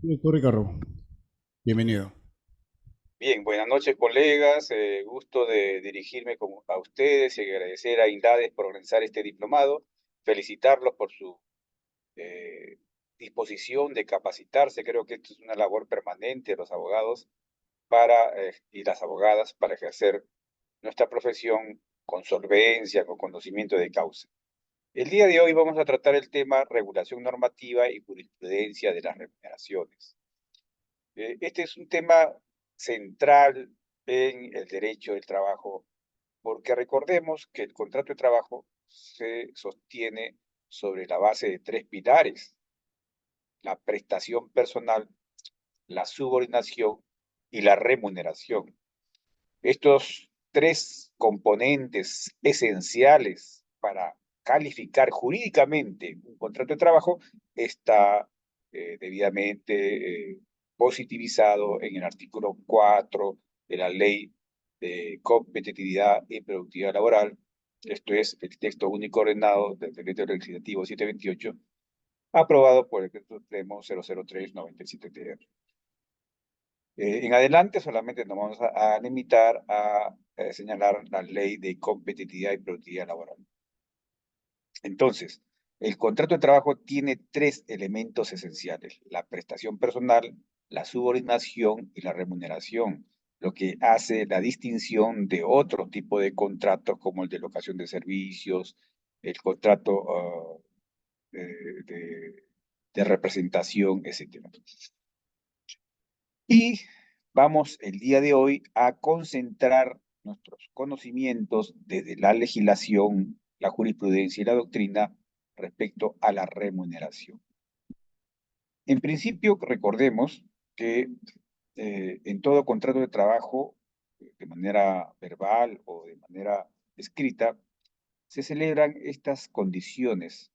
Doctor Ricardo, bienvenido. Bien, buenas noches, colegas. Gusto de dirigirme a ustedes y agradecer a INDADES por organizar este diplomado. Felicitarlos por su eh, disposición de capacitarse. Creo que esto es una labor permanente de los abogados y las abogadas para ejercer nuestra profesión con solvencia, con conocimiento de causa. El día de hoy vamos a tratar el tema regulación normativa y jurisprudencia de las remuneraciones. Este es un tema central en el derecho del trabajo, porque recordemos que el contrato de trabajo se sostiene sobre la base de tres pilares: la prestación personal, la subordinación y la remuneración. Estos tres componentes esenciales para calificar jurídicamente un contrato de trabajo está debidamente positivizado en el artículo 4 de la Ley de Competitividad y Productividad Laboral. Esto es el texto único ordenado del Decreto Legislativo 728, aprobado por el Decreto Supremo 003/97. En adelante solamente nos vamos a limitar a señalar la Ley de Competitividad y Productividad Laboral. Entonces, el contrato de trabajo tiene tres elementos esenciales: la prestación personal, la subordinación y la remuneración, lo que hace la distinción de otro tipo de contratos como el de locación de servicios, el contrato de, de representación, etcétera. Y vamos el día de hoy a concentrar nuestros conocimientos desde la legislación, la jurisprudencia y la doctrina respecto a la remuneración. En principio, recordemos que en todo contrato de trabajo, de manera verbal o de manera escrita, se celebran estas condiciones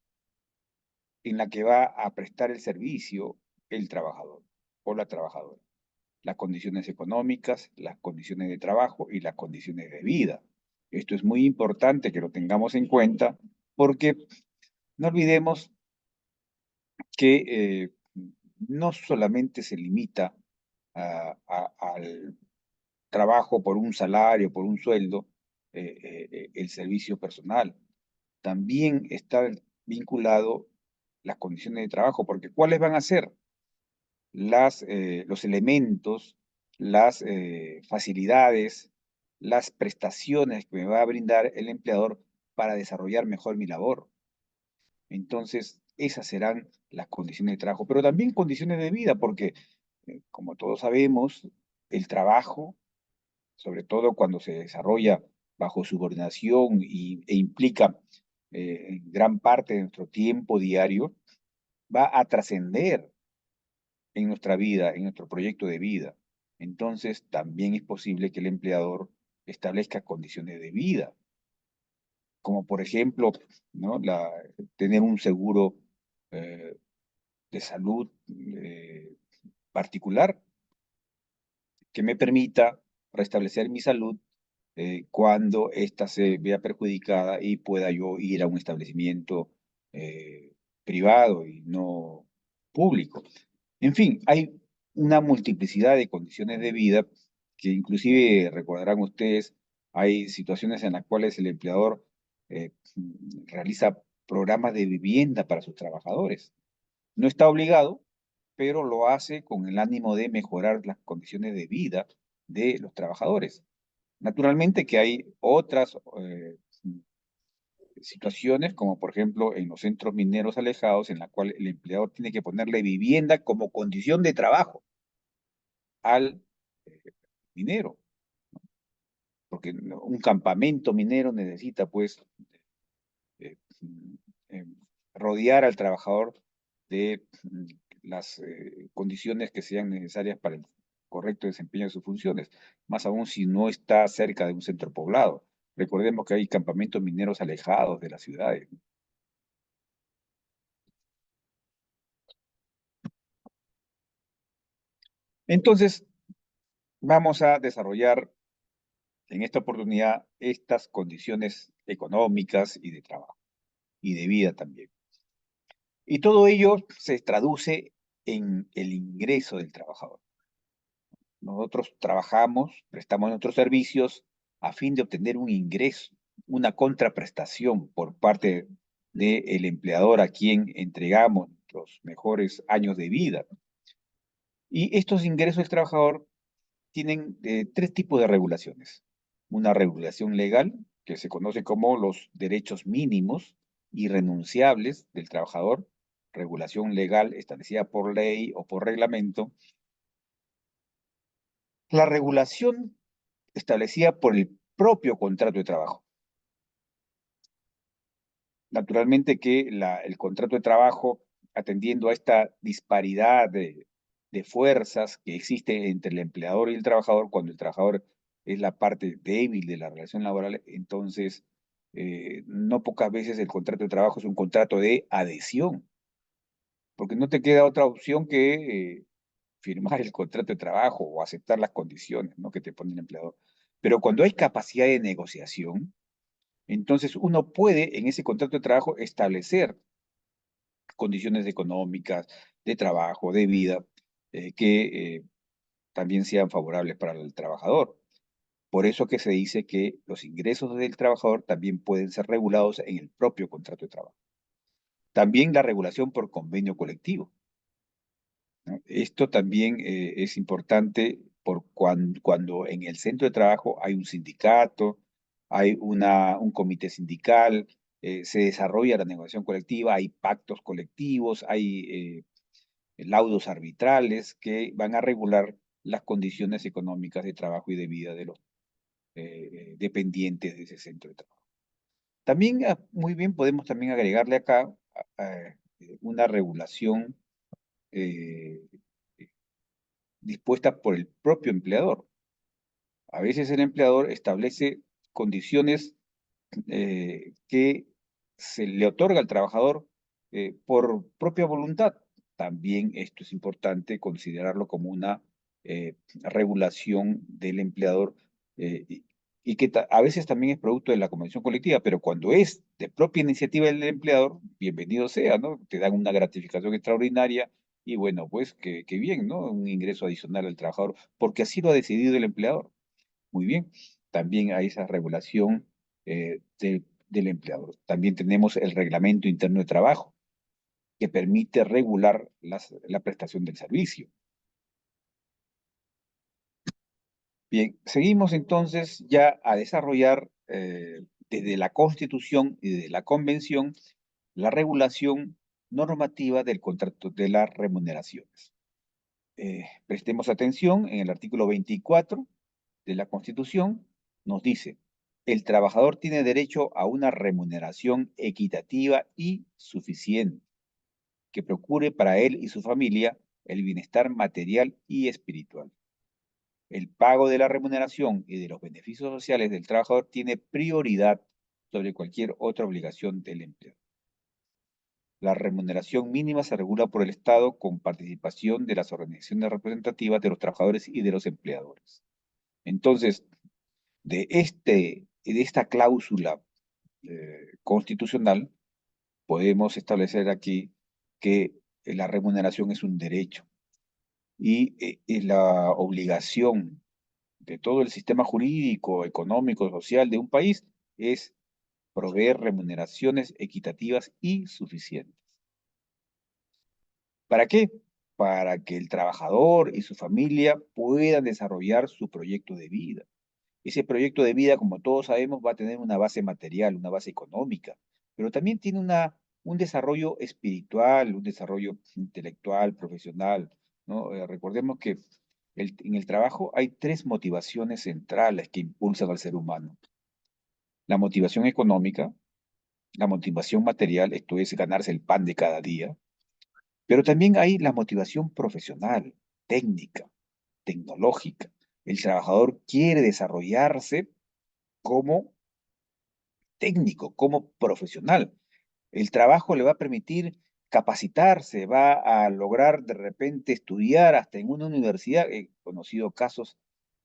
en la que va a prestar el servicio el trabajador o la trabajadora: las condiciones económicas, las condiciones de trabajo y las condiciones de vida. Esto es muy importante que lo tengamos en cuenta, porque no olvidemos que no solamente se limita al trabajo por un salario, por un sueldo, el servicio personal. También está vinculado las condiciones de trabajo, porque ¿cuáles van a ser los elementos, las facilidades, las prestaciones que me va a brindar el empleador para desarrollar mejor mi labor? Entonces, esas serán las condiciones de trabajo, pero también condiciones de vida, porque, como todos sabemos, el trabajo, sobre todo cuando se desarrolla bajo subordinación e implica gran parte de nuestro tiempo diario, va a trascender en nuestra vida, en nuestro proyecto de vida. Entonces, también es posible que el empleador establezca condiciones de vida, como por ejemplo, ¿no? Tener un seguro eh, de salud particular que me permita restablecer mi salud cuando ésta se vea perjudicada y pueda yo ir a un establecimiento privado y no público. En fin, hay una multiplicidad de condiciones de vida que inclusive recordarán ustedes, hay situaciones en las cuales el empleador realiza programas de vivienda para sus trabajadores. No está obligado, pero lo hace con el ánimo de mejorar las condiciones de vida de los trabajadores. Naturalmente que hay otras situaciones, como por ejemplo en los centros mineros alejados, en la cual el empleador tiene que ponerle vivienda como condición de trabajo al minero, porque un campamento minero necesita pues eh, eh, rodear al trabajador de las condiciones que sean necesarias para el correcto desempeño de sus funciones, más aún si no está cerca de un centro poblado. Recordemos que hay campamentos mineros alejados de las ciudades. Entonces, vamos a desarrollar en esta oportunidad estas condiciones económicas y de trabajo y de vida también. Y todo ello se traduce en el ingreso del trabajador. Nosotros trabajamos, prestamos nuestros servicios a fin de obtener un ingreso, una contraprestación por parte del empleador a quien entregamos los mejores años de vida. Y estos ingresos del trabajador tienen tres tipos de regulaciones. Una regulación legal, que se conoce como los derechos mínimos irrenunciables del trabajador, regulación legal establecida por ley o por reglamento. La regulación establecida por el propio contrato de trabajo. Naturalmente que el contrato de trabajo, atendiendo a esta disparidad de fuerzas que existe entre el empleador y el trabajador, cuando el trabajador es la parte débil de la relación laboral, entonces no pocas veces el contrato de trabajo es un contrato de adhesión, porque no te queda otra opción que firmar el contrato de trabajo o aceptar las condiciones, ¿no?, que te pone el empleador. Pero cuando hay capacidad de negociación, entonces uno puede en ese contrato de trabajo establecer condiciones económicas, de trabajo, de vida, que también sean favorables para el trabajador. Por eso que se dice que los ingresos del trabajador también pueden ser regulados en el propio contrato de trabajo. También la regulación por convenio colectivo, ¿no? Esto también es importante por cuando en el centro de trabajo hay un sindicato, hay un comité sindical, se desarrolla la negociación colectiva, hay pactos colectivos, hay laudos arbitrales que van a regular las condiciones económicas de trabajo y de vida de los dependientes de ese centro de trabajo. También muy bien podemos también agregarle acá una regulación eh, dispuesta por el propio empleador. A veces el empleador establece condiciones que se le otorga al trabajador por propia voluntad. También esto es importante considerarlo como una regulación del empleador y que a veces también es producto de la convención colectiva, pero cuando es de propia iniciativa del empleador, bienvenido sea, ¿no? Te dan una gratificación extraordinaria y bueno, pues que bien, ¿no? Un ingreso adicional al trabajador, porque así lo ha decidido el empleador. Muy bien, también hay esa regulación del empleador. También tenemos el reglamento interno de trabajo, que permite regular la prestación del servicio. Bien, seguimos entonces ya a desarrollar desde la Constitución y desde la Convención la regulación normativa del contrato de las remuneraciones. Prestemos atención en el artículo 24 de la Constitución, nos dice: el trabajador tiene derecho a una remuneración equitativa y suficiente, que procure para él y su familia el bienestar material y espiritual. El pago de la remuneración y de los beneficios sociales del trabajador tiene prioridad sobre cualquier otra obligación del empleador. La remuneración mínima se regula por el Estado con participación de las organizaciones representativas de los trabajadores y de los empleadores. Entonces, de esta cláusula constitucional, podemos establecer aquí que la remuneración es un derecho y la obligación de todo el sistema jurídico, económico, social de un país es proveer remuneraciones equitativas y suficientes. ¿Para qué? Para que el trabajador y su familia puedan desarrollar su proyecto de vida. Ese proyecto de vida, como todos sabemos, va a tener una base material, una base económica, pero también tiene un desarrollo espiritual, un desarrollo intelectual, profesional, ¿no? Recordemos que en el trabajo hay tres motivaciones centrales que impulsan al ser humano. La motivación económica, la motivación material, esto es ganarse el pan de cada día, pero también hay la motivación profesional, técnica, tecnológica. El trabajador quiere desarrollarse como técnico, como profesional. El trabajo le va a permitir capacitarse, va a lograr de repente estudiar hasta en una universidad. He conocido casos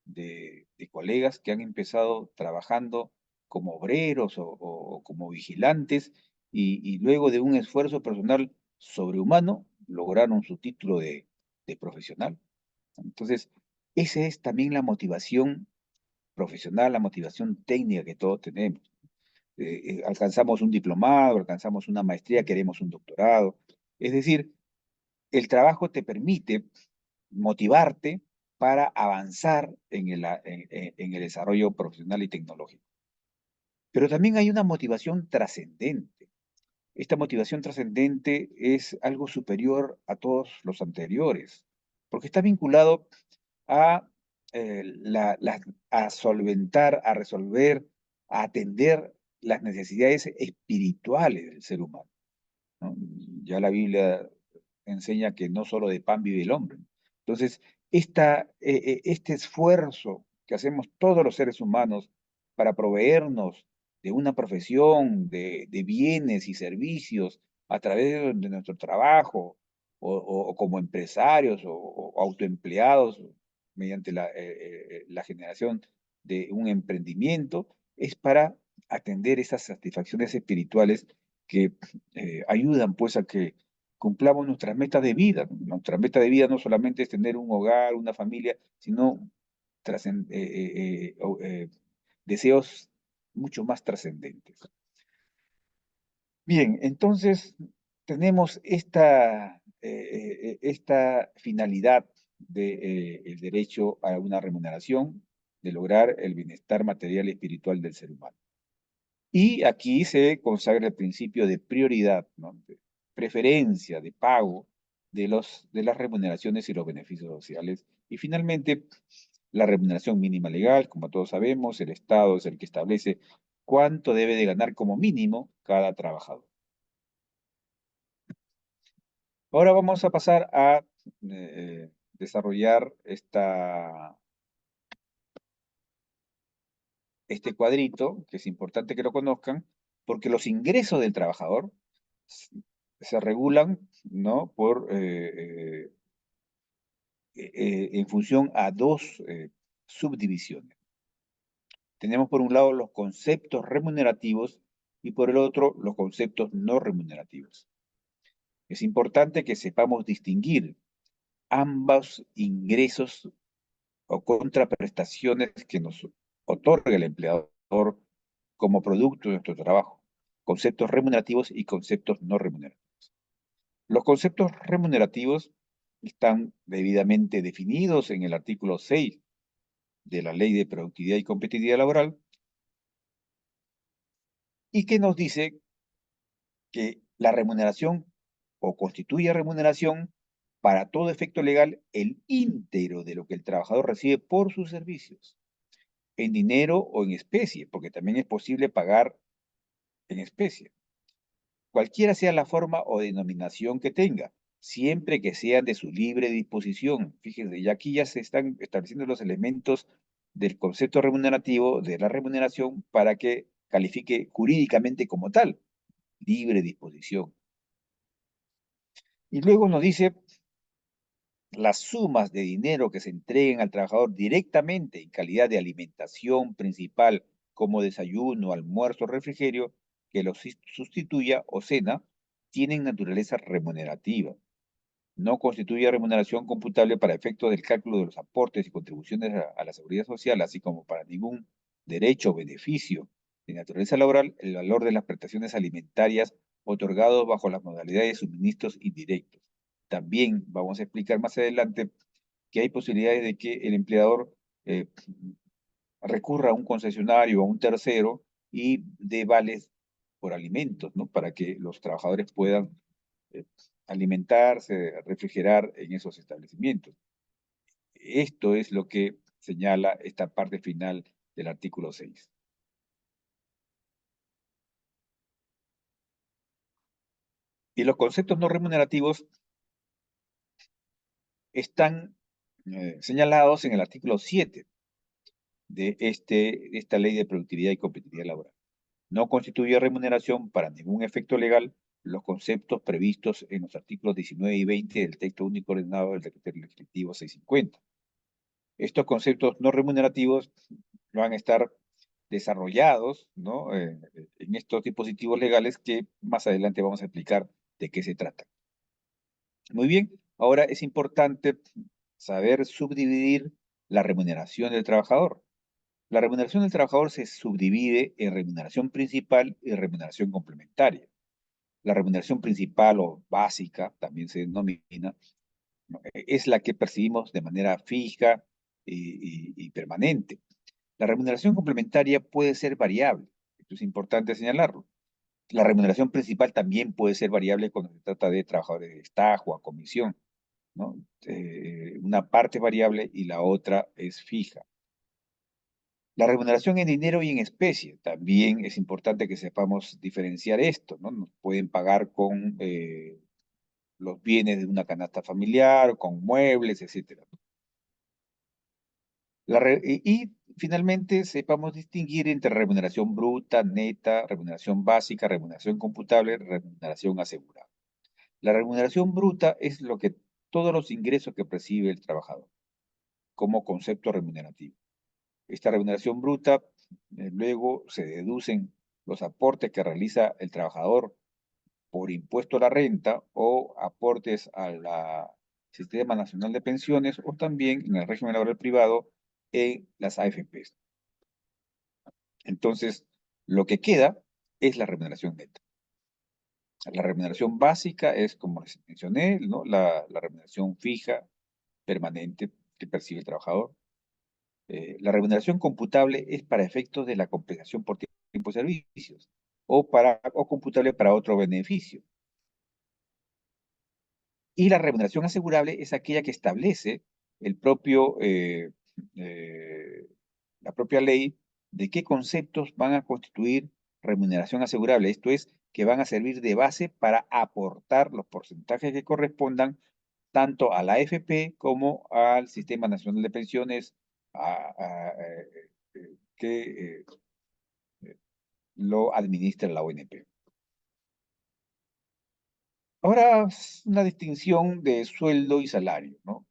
de colegas que han empezado trabajando como obreros o como vigilantes y luego de un esfuerzo personal sobrehumano lograron su título de profesional. Entonces, esa es también la motivación profesional, la motivación técnica que todos tenemos. Alcanzamos un diplomado, alcanzamos una maestría, queremos un doctorado. Es decir, el trabajo te permite motivarte para avanzar en el desarrollo profesional y tecnológico. Pero también hay una motivación trascendente. Esta motivación trascendente es algo superior a todos los anteriores, porque está vinculado a, a solventar, a resolver, a atender las necesidades espirituales del ser humano, ¿no? Ya la Biblia enseña que no solo de pan vive el hombre. Entonces, este esfuerzo que hacemos todos los seres humanos para proveernos de una profesión, de bienes y servicios a través de nuestro trabajo, o como empresarios o autoempleados, mediante la generación de un emprendimiento, es para atender esas satisfacciones espirituales que ayudan pues a que cumplamos nuestras metas de vida. Nuestra meta de vida no solamente es tener un hogar, una familia, sino deseos mucho más trascendentes. Bien, entonces tenemos esta finalidad del derecho a una remuneración, de lograr el bienestar material y espiritual del ser humano. Y aquí se consagra el principio de prioridad, ¿no? De preferencia, de pago de las remuneraciones y los beneficios sociales. Y finalmente, la remuneración mínima legal, como todos sabemos, el Estado es el que establece cuánto debe de ganar como mínimo cada trabajador. Ahora vamos a pasar a desarrollar este cuadrito, que es importante que lo conozcan, porque los ingresos del trabajador se regulan, ¿no? En función a dos subdivisiones. Tenemos por un lado los conceptos remunerativos y por el otro los conceptos no remunerativos. Es importante que sepamos distinguir ambos ingresos o contraprestaciones que nos otorga el empleador como producto de nuestro trabajo, conceptos remunerativos y conceptos no remunerativos. Los conceptos remunerativos están debidamente definidos en el artículo 6 de la Ley de Productividad y Competitividad Laboral, y que nos dice que la remuneración o constituye remuneración para todo efecto legal el íntegro de lo que el trabajador recibe por sus servicios, en dinero o en especie, porque también es posible pagar en especie. Cualquiera sea la forma o denominación que tenga, siempre que sean de su libre disposición. Fíjense, ya aquí ya se están estableciendo los elementos del concepto remunerativo, de la remuneración, para que califique jurídicamente como tal, libre disposición. Y luego nos dice las sumas de dinero que se entreguen al trabajador directamente en calidad de alimentación principal, como desayuno, almuerzo, refrigerio, que lo sustituya o cena, tienen naturaleza remunerativa. No constituye remuneración computable para efectos del cálculo de los aportes y contribuciones a la seguridad social, así como para ningún derecho o beneficio de naturaleza laboral, el valor de las prestaciones alimentarias otorgados bajo las modalidades de suministros indirectos. También vamos a explicar más adelante que hay posibilidades de que el empleador recurra a un concesionario o a un tercero y dé vales por alimentos, ¿no? Para que los trabajadores puedan eh, alimentarse, refrigerar en esos establecimientos. Esto es lo que señala esta parte final del artículo 6. Y los conceptos no remunerativos están señalados en el artículo 7 de esta Ley de Productividad y Competitividad Laboral. No constituye remuneración para ningún efecto legal los conceptos previstos en los artículos 19 y 20 del texto único ordenado del Decreto Legislativo 650. Estos conceptos no remunerativos van a estar desarrollados, ¿no? En estos dispositivos legales que más adelante vamos a explicar de qué se trata. Muy bien, ahora es importante saber subdividir la remuneración del trabajador. La remuneración del trabajador se subdivide en remuneración principal y remuneración complementaria. La remuneración principal o básica, también se denomina, ¿no? Es la que percibimos de manera fija y permanente. La remuneración complementaria puede ser variable, esto es importante señalarlo. La remuneración principal también puede ser variable cuando se trata de trabajadores de estajo, a comisión, ¿no? Una parte es variable y la otra es fija. La remuneración en dinero y en especie, también es importante que sepamos diferenciar esto, ¿no? Nos pueden pagar con los bienes de una canasta familiar, con muebles, etc. Y finalmente sepamos distinguir entre remuneración bruta, neta, remuneración básica, remuneración computable, remuneración asegurada. La remuneración bruta es lo que todos los ingresos que percibe el trabajador como concepto remunerativo. Esta remuneración bruta, luego se deducen los aportes que realiza el trabajador por impuesto a la renta o aportes al Sistema Nacional de Pensiones o también en el régimen laboral privado en las AFPs. Entonces, lo que queda es la remuneración neta. La remuneración básica es, como les mencioné, ¿no? la remuneración fija, permanente que percibe el trabajador. La remuneración computable es para efectos de la compensación por tiempo de servicios o computable para otro beneficio. Y la remuneración asegurable es aquella que establece el propio, la propia ley de qué conceptos van a constituir remuneración asegurable. Esto es, que van a servir de base para aportar los porcentajes que correspondan tanto a la AFP como al Sistema Nacional de Pensiones que lo administra la ONP. Ahora, una distinción de sueldo y salario, ¿no?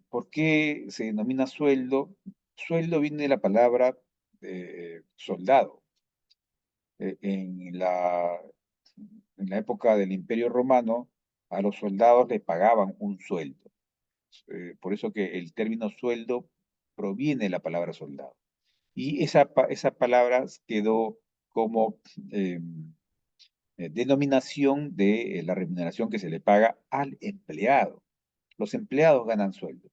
¿Por qué se denomina sueldo? Sueldo viene de la palabra soldado. En la época del Imperio Romano, a los soldados les pagaban un sueldo. Por eso que el término sueldo proviene de la palabra soldado. Y esa palabra quedó como denominación de la remuneración que se le paga al empleado. Los empleados ganan sueldo.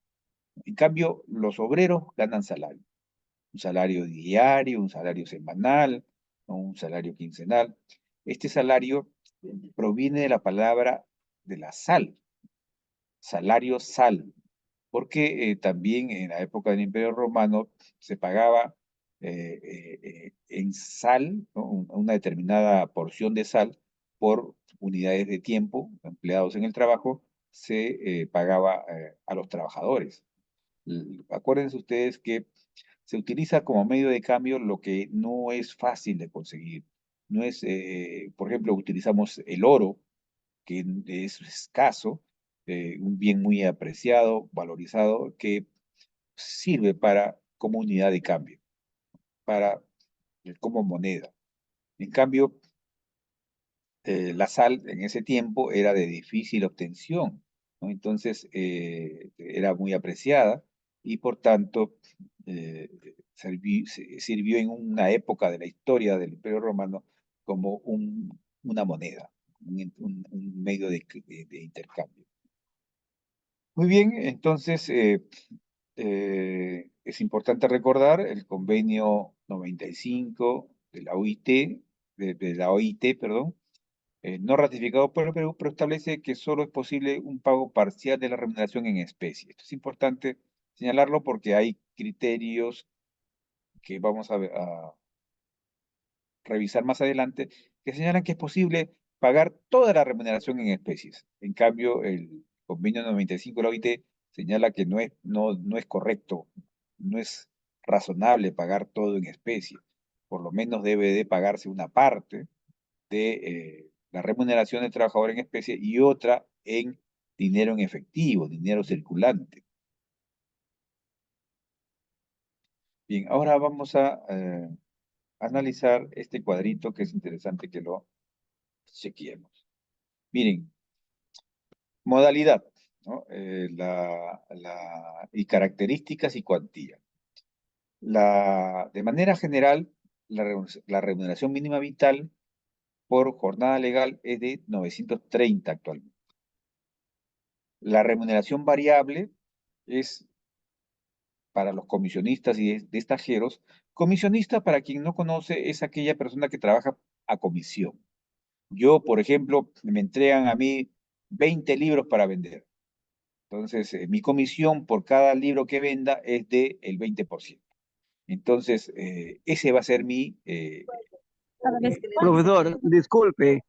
En cambio, los obreros ganan salario. Un salario diario, un salario semanal, o un salario quincenal. Este salario proviene de la palabra de la sal, salario sal, porque también en la época del Imperio Romano se pagaba en sal, ¿no? Una determinada porción de sal por unidades de tiempo empleados en el trabajo, se pagaba a los trabajadores. Acuérdense ustedes que se utiliza como medio de cambio lo que no es fácil de conseguir. No es, por ejemplo, utilizamos el oro, que es escaso, un bien muy apreciado, valorizado, que sirve como unidad de cambio, como moneda. En cambio, la sal en ese tiempo era de difícil obtención, ¿no? Entonces era muy apreciada y por tanto sirvió en una época de la historia del Imperio Romano como una moneda, un medio de intercambio. Muy bien, entonces es importante recordar el convenio 95 de la OIT, perdón, no ratificado por el Perú, pero establece que solo es posible un pago parcial de la remuneración en especie. Esto es importante señalarlo porque hay criterios que vamos a revisar más adelante que señalan que es posible pagar toda la remuneración en especies. En cambio, el convenio 95 de la OIT señala que no es correcto, no es razonable pagar todo en especie. Por lo menos debe de pagarse una parte de la remuneración del trabajador en especie y otra en dinero en efectivo, dinero circulante. Bien, ahora vamos a analizar este cuadrito que es interesante que lo chequeemos. Miren, modalidad. ¿no? Y características y cuantía. De manera general, la remuneración mínima vital por jornada legal es de 930 actualmente. La remuneración variable es para los comisionistas y destajeros. Comisionista, para quien no conoce, es aquella persona que trabaja a comisión. Yo, por ejemplo, me entregan a mí 20 libros para vender. Entonces, mi comisión por cada libro que venda es del 20%. Entonces, ese va a ser mi... Profesor, disculpe,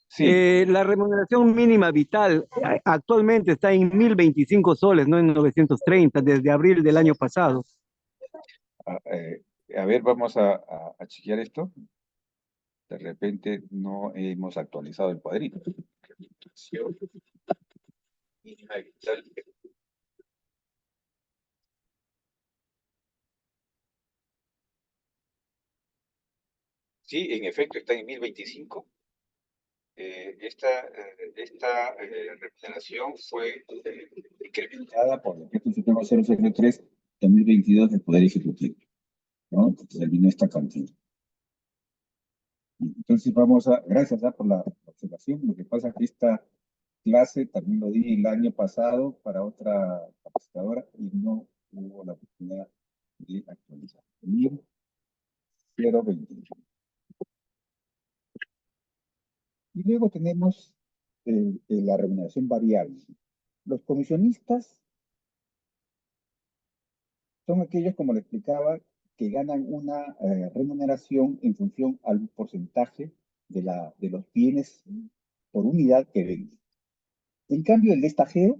sí, la remuneración mínima vital actualmente está en 1025 soles, no en 930, desde abril del año pasado. a ver, vamos a chequear esto. De repente no hemos actualizado el cuadrito. Mínima vital. Sí, en efecto está en 1025. Esta remuneración fue incrementada por el decreto supremo 003 2022 del Poder Ejecutivo, ¿no? Que terminó esta cantidad. Entonces gracias por la observación. Lo que pasa es que esta clase también lo di el año pasado para otra capacitadora y no hubo la oportunidad de actualizar. 1020. Y luego tenemos la remuneración variable. Los comisionistas son aquellos, como le explicaba, que ganan una remuneración en función al porcentaje de los bienes por unidad que venden. En cambio, el destajeo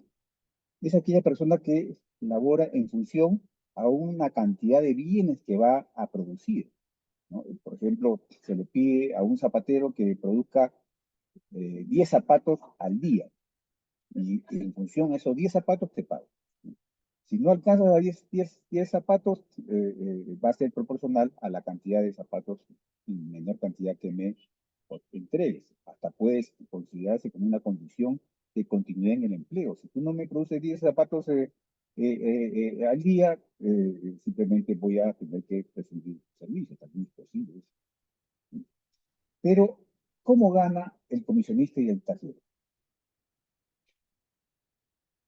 es aquella persona que labora en función a una cantidad de bienes que va a producir, ¿no? Por ejemplo, se le pide a un zapatero que produzca 10 zapatos al día y en función a esos 10 zapatos te paga. Si no alcanzas a 10 zapatos, va a ser proporcional a la cantidad de zapatos en menor cantidad que me entregues. Hasta puedes considerarse como una condición de continuidad en el empleo. Si tú no me produces 10 zapatos al día, simplemente voy a tener que prescindir servicios. También es posible. Pero, ¿cómo gana el comisionista y el tajero?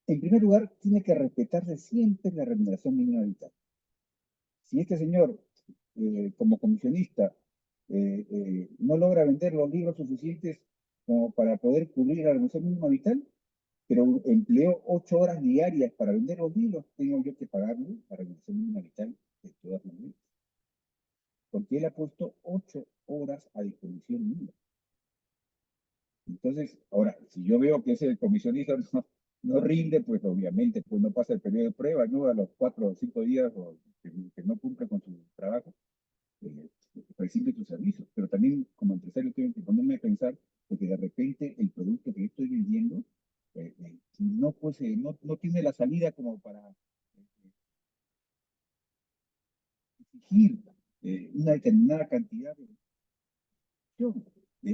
En primer lugar, tiene que respetarse siempre la remuneración mínima vital. Si este señor, como comisionista, no logra vender los libros suficientes como para poder cubrir la remuneración mínima vital, pero empleó 8 horas diarias para vender los libros, tengo yo que pagarle la remuneración mínima vital de todas maneras. Porque él ha puesto 8 horas a disposición mía. Entonces, ahora, si yo veo que ese comisionista no rinde, pues obviamente pues no pasa el periodo de prueba, ¿no? A los 4 o 5 días que no cumple con su trabajo, prescinde tus servicios. Pero también como empresario tengo que ponerme a pensar porque de repente el producto que yo estoy vendiendo no tiene la salida como para exigir una determinada cantidad de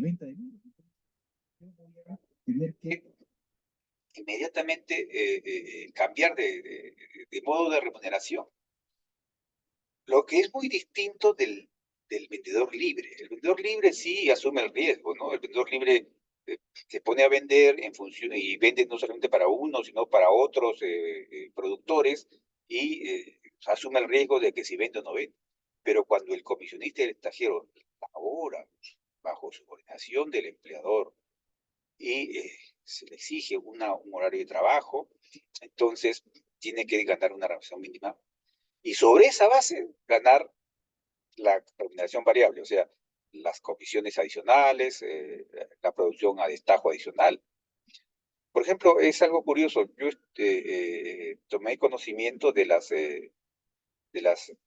venta de libros. Yo voy a tener que inmediatamente cambiar de modo de remuneración. Lo que es muy distinto del vendedor libre. El vendedor libre sí asume el riesgo, ¿no? El vendedor libre se pone a vender en función, y vende no solamente para uno, sino para otros productores, y asume el riesgo de que si vende o no vende. Pero cuando el comisionista y el estajero labora bajo subordinación del empleador y se le exige un horario de trabajo, entonces tiene que ganar una remuneración mínima y sobre esa base ganar la remuneración variable, o sea, las comisiones adicionales, la producción a destajo adicional. Por ejemplo, es algo curioso, yo tomé conocimiento de las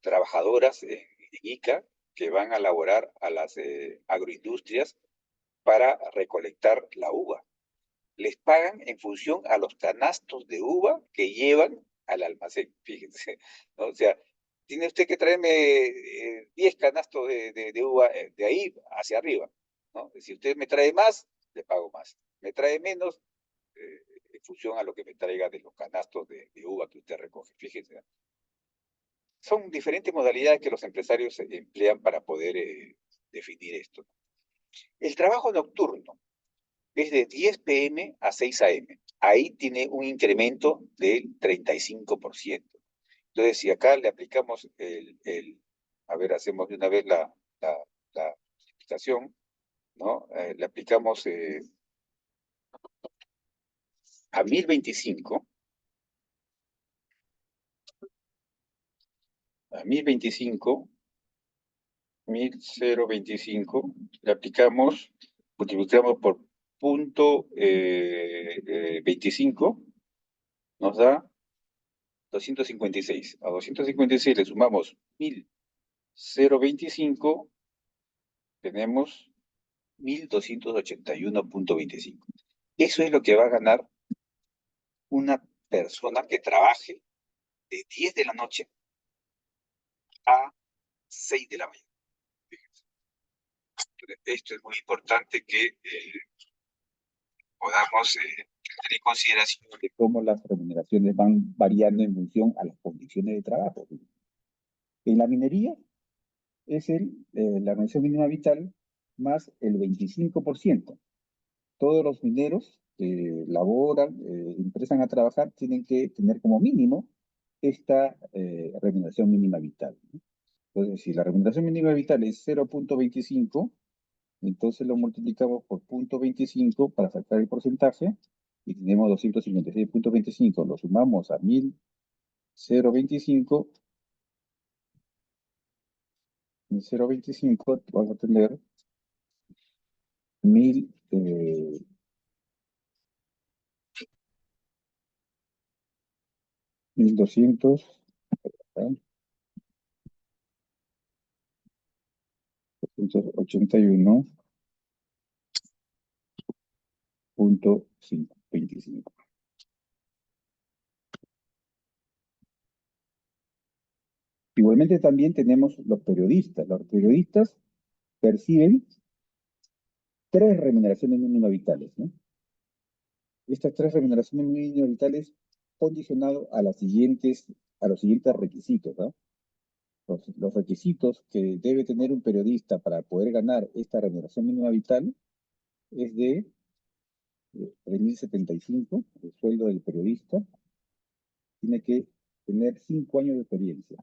trabajadoras en ICA que van a laborar a las agroindustrias para recolectar la uva. Les pagan en función a los canastos de uva que llevan al almacén, fíjense, ¿no? O sea, tiene usted que traerme 10 canastos de uva de ahí hacia arriba, ¿no? Si usted me trae más, le pago más. Me trae menos, en función a lo que me traiga de los canastos de uva que usted recoge. Fíjese. Son diferentes modalidades que los empresarios emplean para poder definir esto. El trabajo nocturno es de 10 p.m. a 6 a.m. Ahí tiene un incremento del 35%. Entonces, si acá le aplicamos a ver, hacemos de una vez la explicación, ¿no? Le aplicamos a 1025, a 1025, 1025, le aplicamos, multiplicamos por punto 25, nos da 256. A 256 le sumamos 1025, tenemos 1281.25. Eso es lo que va a ganar una persona que trabaje de 10 de la noche a 6 de la mañana. Fíjense. Esto es muy importante que podamos tener en consideración De cómo las remuneraciones van variando en función a las condiciones de trabajo. En la minería es la remuneración mínima vital más el 25%. Todos los mineros que laboran, empiezan a trabajar, tienen que tener como mínimo esta remuneración mínima vital, ¿no? Entonces, si la remuneración mínima vital es 0.25, entonces lo multiplicamos por 0.25 para sacar el porcentaje y tenemos 256.25. Lo sumamos a 1025. En 0.25 vamos a tener 1200, ¿verdad? 281.25. Igualmente también tenemos los periodistas. Los periodistas perciben 3 remuneraciones mínimas vitales, ¿no? Estas 3 remuneraciones mínimas vitales condicionado a los siguientes requisitos, ¿no? Los requisitos que debe tener un periodista para poder ganar esta remuneración mínima vital es de 3.075, el sueldo del periodista. Tiene que tener 5 años de experiencia.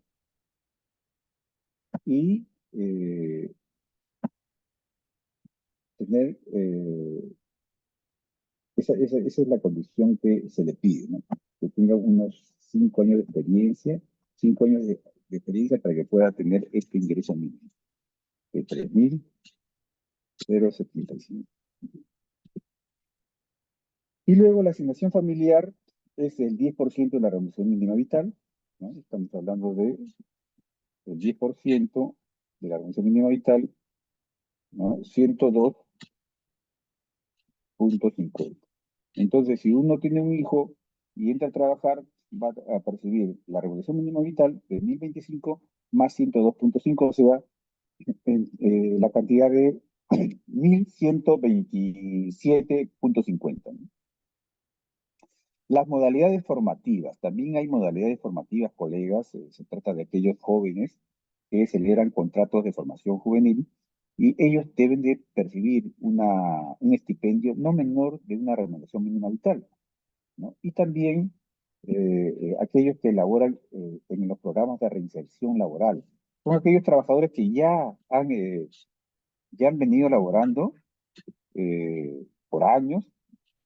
Y tener, esa es la condición que se le pide, ¿no? Que tenga unos 5 años de experiencia, 5 años de experiencia para que pueda tener este ingreso mínimo de 3.075. Y luego la asignación familiar es el 10% de la remuneración mínima vital, ¿no? Estamos hablando de el 10% de la remuneración mínima vital, ¿no? 102.50. Entonces, si uno tiene un hijo y entra a trabajar, va a percibir la remuneración mínima vital de 1025 más 102.5, o sea, la cantidad de 1127.50, ¿no? Las modalidades formativas, también hay modalidades formativas, colegas, se trata de aquellos jóvenes que celebran contratos de formación juvenil y ellos deben de percibir un estipendio no menor de una remuneración mínima vital, ¿no? Y también aquellos que laboran en los programas de reinserción laboral. Son aquellos trabajadores que ya han venido laborando por años,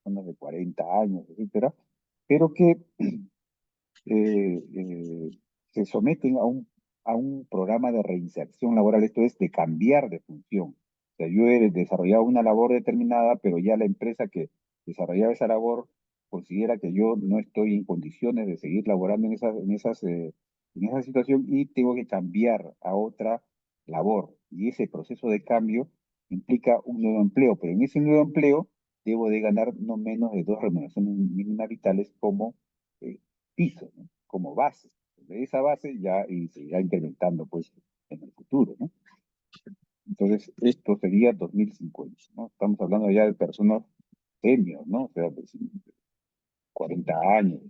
personas de 40 años, etcétera, pero que se someten a un programa de reinserción laboral, esto es de cambiar de función. O sea, yo he desarrollado una labor determinada, pero ya la empresa que desarrollaba esa labor considera que yo no estoy en condiciones de seguir laborando en esa situación y tengo que cambiar a otra labor. Y ese proceso de cambio implica un nuevo empleo, pero en ese nuevo empleo debo de ganar no menos de 2 remuneraciones mínimas vitales como piso, ¿no? Como base. De esa base ya y se irá incrementando pues en el futuro, ¿no? Entonces, esto sería 2050, ¿no? Estamos hablando ya de personas senior, ¿no? O sea, pues, 40 años.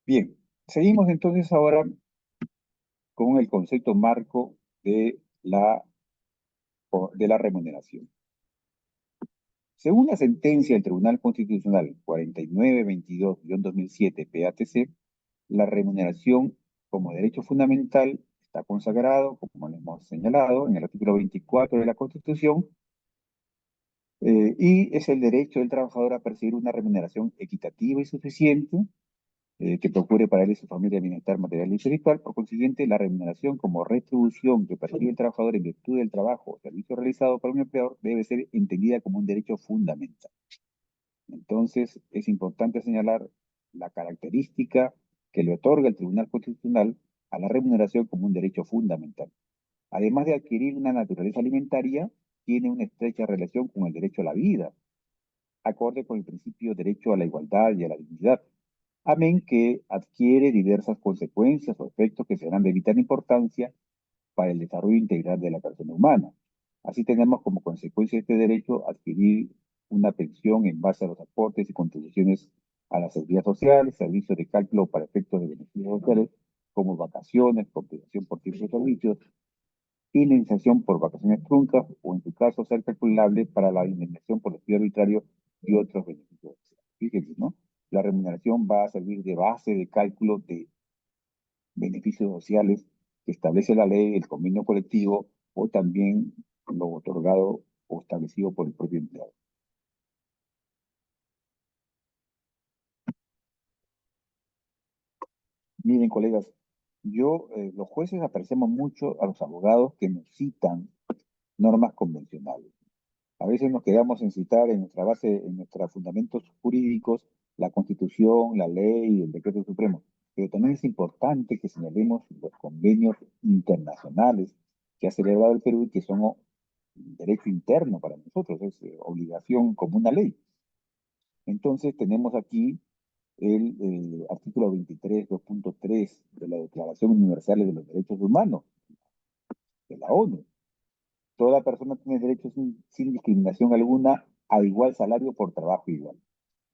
Bien, seguimos entonces ahora con el concepto marco de la remuneración. Según la sentencia del Tribunal Constitucional 4922-2007 PATC, la remuneración como derecho fundamental está consagrado, como lo hemos señalado, en el artículo 24 de la Constitución, y es el derecho del trabajador a percibir una remuneración equitativa y suficiente que procure para él y su familia el bienestar material y espiritual. Por consiguiente, la remuneración como retribución que percibe el trabajador en virtud del trabajo o servicio realizado por un empleador debe ser entendida como un derecho fundamental. Entonces, es importante señalar la característica que le otorga el Tribunal Constitucional a la remuneración como un derecho fundamental. Además de adquirir una naturaleza alimentaria, tiene una estrecha relación con el derecho a la vida, acorde con el principio derecho a la igualdad y a la dignidad. Amén que adquiere diversas consecuencias o efectos que serán de vital importancia para el desarrollo integral de la persona humana. Así tenemos como consecuencia de este derecho adquirir una pensión en base a los aportes y contribuciones a la seguridad social, servicios de cálculo para efectos de beneficios sociales, como vacaciones, compensación por tiempo de servicios, indemnización por vacaciones truncas, o en su caso ser calculable para la indemnización por despido arbitrario y otros beneficios. Fíjense, ¿no? La remuneración va a servir de base de cálculo de beneficios sociales que establece la ley, el convenio colectivo o también lo otorgado o establecido por el propio empleado. Miren, colegas, los jueces apreciamos mucho a los abogados que nos citan normas convencionales. A veces nos quedamos en citar en nuestra base, en nuestros fundamentos jurídicos, la Constitución, la ley y el decreto supremo. Pero también es importante que señalemos los convenios internacionales que ha celebrado el Perú y que son derecho interno para nosotros, es obligación como una ley. Entonces tenemos aquí el artículo 23, 2.3 de la Declaración Universal de los Derechos Humanos de la ONU. Toda persona tiene derecho sin discriminación alguna a igual salario por trabajo igual.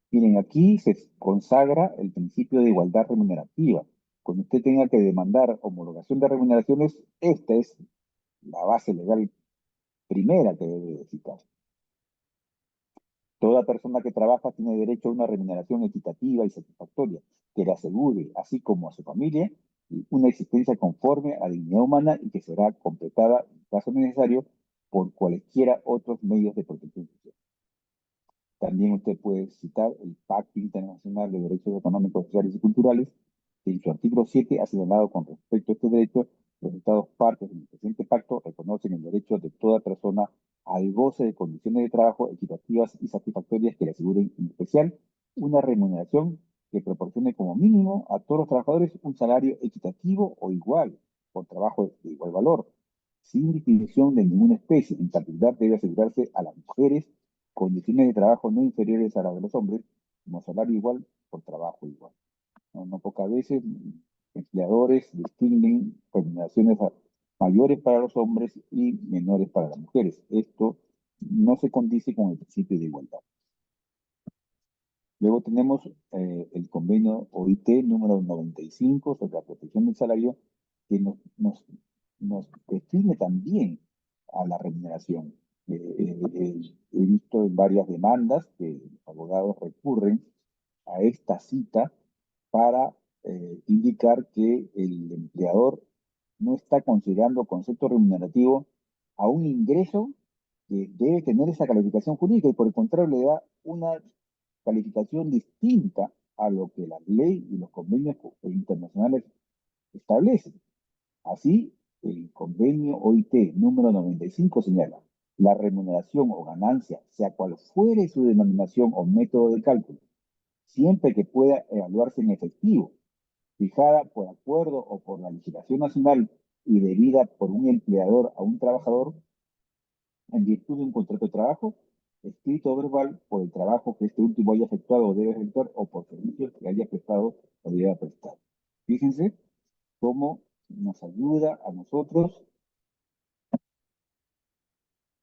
Miren, aquí se consagra el principio de igualdad remunerativa. Cuando usted tenga que demandar homologación de remuneraciones, esta es la base legal primera que debe citar. Toda persona que trabaja tiene derecho a una remuneración equitativa y satisfactoria que le asegure, así como a su familia, una existencia conforme a la dignidad humana y que será completada, en caso necesario, por cualesquiera otros medios de protección social. También usted puede citar el Pacto Internacional de Derechos Económicos, Sociales y Culturales, que en su artículo 7 ha señalado con respecto a este derecho, los Estados partes en el presente pacto reconocen el derecho de toda persona al goce de condiciones de trabajo equitativas y satisfactorias que le aseguren en especial una remuneración que proporcione como mínimo a todos los trabajadores un salario equitativo o igual por trabajo de igual valor, sin distinción de ninguna especie. En particular debe asegurarse a las mujeres condiciones de trabajo no inferiores a las de los hombres, como salario igual por trabajo igual. No pocas veces empleadores distinguen remuneraciones mayores para los hombres y menores para las mujeres. Esto no se condice con el principio de igualdad. Luego tenemos el convenio OIT número 95 sobre la protección del salario, que nos define también a la remuneración. He visto en varias demandas que los abogados recurren a esta cita para indicar que el empleador no está considerando concepto remunerativo a un ingreso que debe tener esa calificación jurídica y por el contrario le da una calificación distinta a lo que la ley y los convenios internacionales establecen. Así, el convenio OIT número 95 señala, la remuneración o ganancia, sea cual fuere su denominación o método de cálculo, siempre que pueda evaluarse en efectivo, fijada por acuerdo o por la legislación nacional y debida por un empleador a un trabajador en virtud de un contrato de trabajo, escrito o verbal, por el trabajo que este último haya efectuado o debe efectuar o por servicios que haya prestado o deba prestar. Fíjense cómo nos ayuda a nosotros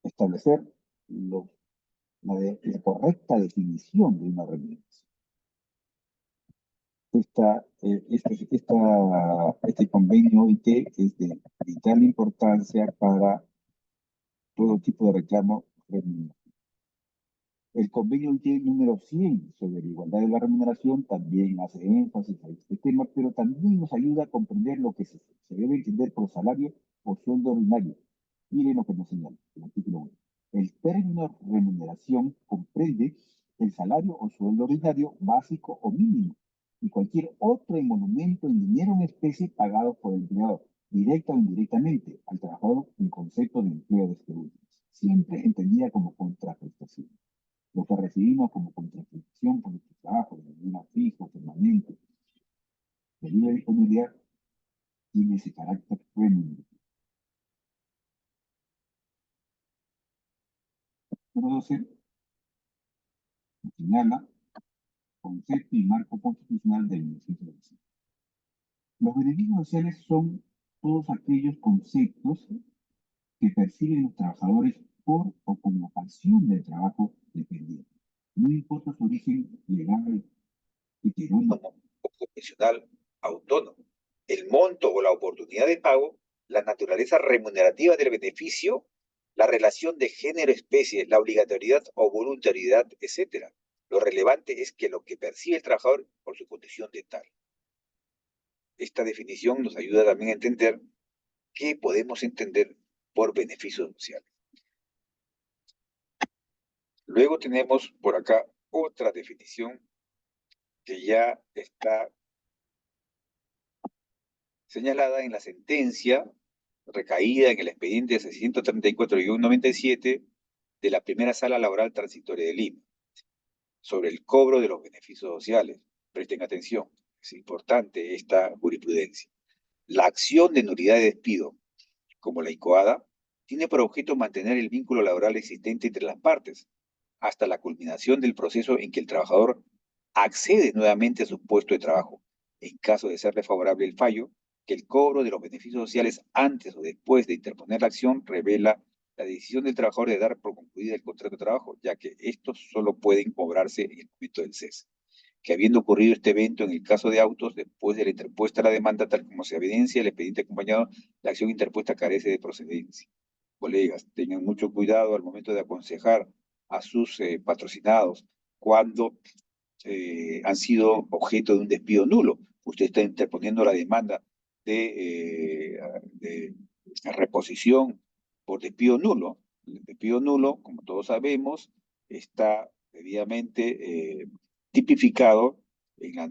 establecer la correcta definición de una remuneración. este convenio OIT es de vital importancia para todo tipo de reclamo remunerativo. El convenio OIT número 100 sobre la igualdad de la remuneración también hace énfasis a este tema, pero también nos ayuda a comprender lo que se debe entender por salario o sueldo ordinario. Miren lo que nos señala el artículo 1. El término remuneración comprende el salario o sueldo ordinario básico o mínimo y cualquier otro emolumento en dinero en especie pagado por el empleador, directa o indirectamente, al trabajador en concepto de empleo de este último, siempre entendida como contraprestación. Lo que recibimos como contraprestación por nuestro trabajo, de manera fijo, permanente, de libre disponibilidad, tiene ese carácter remunerativo. Número 12, señala concepto y marco constitucional del 1925. Los beneficios sociales son todos aquellos conceptos que perciben los trabajadores por o como ocasión del trabajo dependiente. No importa su origen legal, heterónomo o profesional autónomo, el monto o la oportunidad de pago, la naturaleza remunerativa del beneficio, la relación de género-especie, la obligatoriedad o voluntariedad, etc. Lo relevante es que lo que percibe el trabajador por su condición de tal. Esta definición nos ayuda también a entender qué podemos entender por beneficio social. Luego tenemos por acá otra definición que ya está señalada en la sentencia recaída en el expediente 634-97 de la primera sala laboral transitoria de Lima sobre el cobro de los beneficios sociales. Presten atención, es importante esta jurisprudencia. La acción de nulidad de despido, como la incoada, tiene por objeto mantener el vínculo laboral existente entre las partes, hasta la culminación del proceso en que el trabajador accede nuevamente a su puesto de trabajo. En caso de serle favorable el fallo, que el cobro de los beneficios sociales antes o después de interponer la acción revela la decisión del trabajador de dar por concluida el contrato de trabajo, ya que estos solo pueden cobrarse en el momento del cese. Que habiendo ocurrido este evento en el caso de autos, después de la interpuesta la demanda, tal como se evidencia el expediente acompañado, la acción interpuesta carece de procedencia. Colegas, tengan mucho cuidado al momento de aconsejar a sus patrocinados cuando han sido objeto de un despido nulo. Usted está interponiendo la demanda de reposición por despido nulo. El despido nulo, como todos sabemos, está debidamente tipificado en la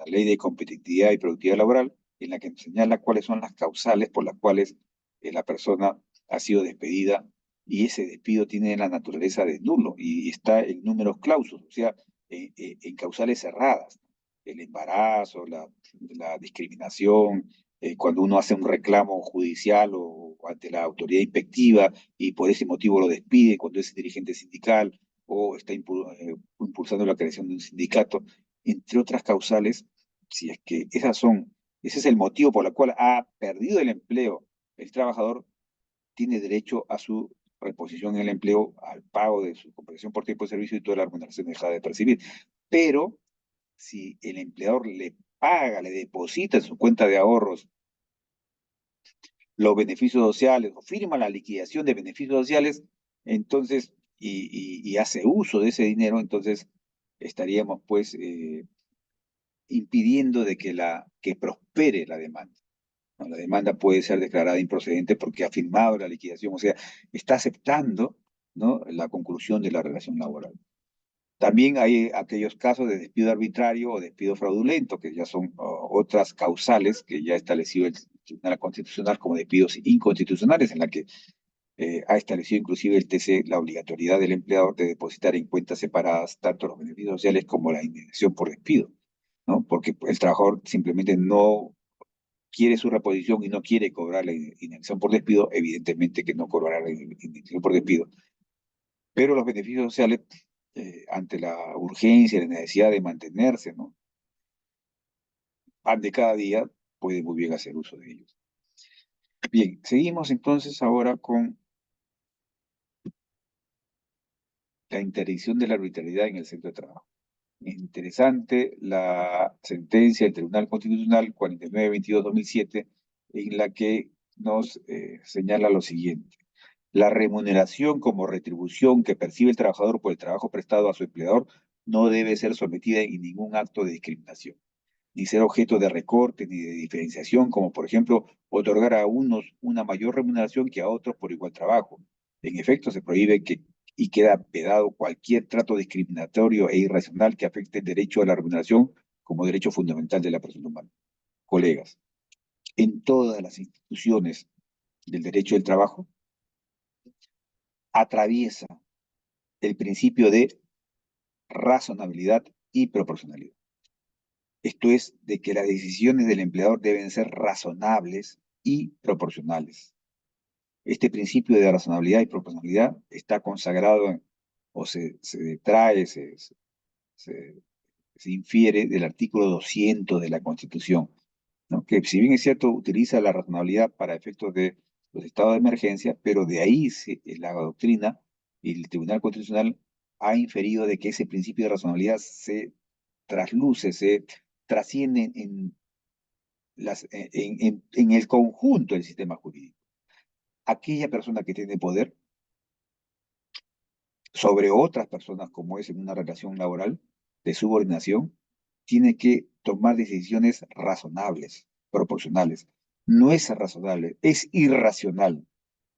ley de competitividad y productividad laboral, en la que señala cuáles son las causales por las cuales la persona ha sido despedida y ese despido tiene la naturaleza de nulo y está en números clausos, o sea, en causales cerradas. El embarazo, la discriminación, cuando uno hace un reclamo judicial o ante la autoridad inspectiva y por ese motivo lo despide cuando es dirigente sindical o está impulsando la creación de un sindicato, entre otras causales, si es que ese es el motivo por el cual ha perdido el empleo el trabajador, tiene derecho a su reposición en el empleo, al pago de su compensación por tiempo de servicio y toda la remuneración dejada de percibir. Pero si el empleador le paga, le deposita en su cuenta de ahorros los beneficios sociales o firma la liquidación de beneficios sociales, entonces, y hace uso de ese dinero, entonces estaríamos pues impidiendo de que prospere la demanda. ¿No? La demanda puede ser declarada improcedente porque ha firmado la liquidación, o sea, está aceptando, ¿no?, la conclusión de la relación laboral. También hay aquellos casos de despido arbitrario o despido fraudulento, que ya son otras causales que ya ha establecido el Tribunal Constitucional como despidos inconstitucionales, en la que ha establecido inclusive el TC la obligatoriedad del empleador de depositar en cuentas separadas tanto los beneficios sociales como la indemnización por despido, ¿no? Porque el trabajador simplemente no quiere su reposición y no quiere cobrar la indemnización por despido, evidentemente que no cobrará la indemnización por despido. Pero los beneficios sociales, ante la urgencia y la necesidad de mantenerse, ¿no?, pan de cada día, puede muy bien hacer uso de ellos. Bien, seguimos entonces ahora con la interdicción de la arbitrariedad en el centro de trabajo. Interesante la sentencia del Tribunal Constitucional 4922-2007, en la que nos señala lo siguiente. La remuneración como retribución que percibe el trabajador por el trabajo prestado a su empleador no debe ser sometida en ningún acto de discriminación, ni ser objeto de recorte ni de diferenciación, como por ejemplo otorgar a unos una mayor remuneración que a otros por igual trabajo. En efecto, se prohíbe y queda vedado cualquier trato discriminatorio e irracional que afecte el derecho a la remuneración como derecho fundamental de la persona humana. Colegas, en todas las instituciones del derecho del trabajo atraviesa el principio de razonabilidad y proporcionalidad. Esto es, de que las decisiones del empleador deben ser razonables y proporcionales. Este principio de razonabilidad y proporcionalidad está consagrado o se trae, se infiere del artículo 200 de la Constitución, ¿no? Que si bien es cierto, utiliza la razonabilidad para efectos de los estados de emergencia, pero de ahí la doctrina y el Tribunal Constitucional ha inferido de que ese principio de razonabilidad se trasluce, se trasciende en el conjunto del sistema jurídico. Aquella persona que tiene poder sobre otras personas, como es en una relación laboral de subordinación, tiene que tomar decisiones razonables, proporcionales. No es razonable, es irracional,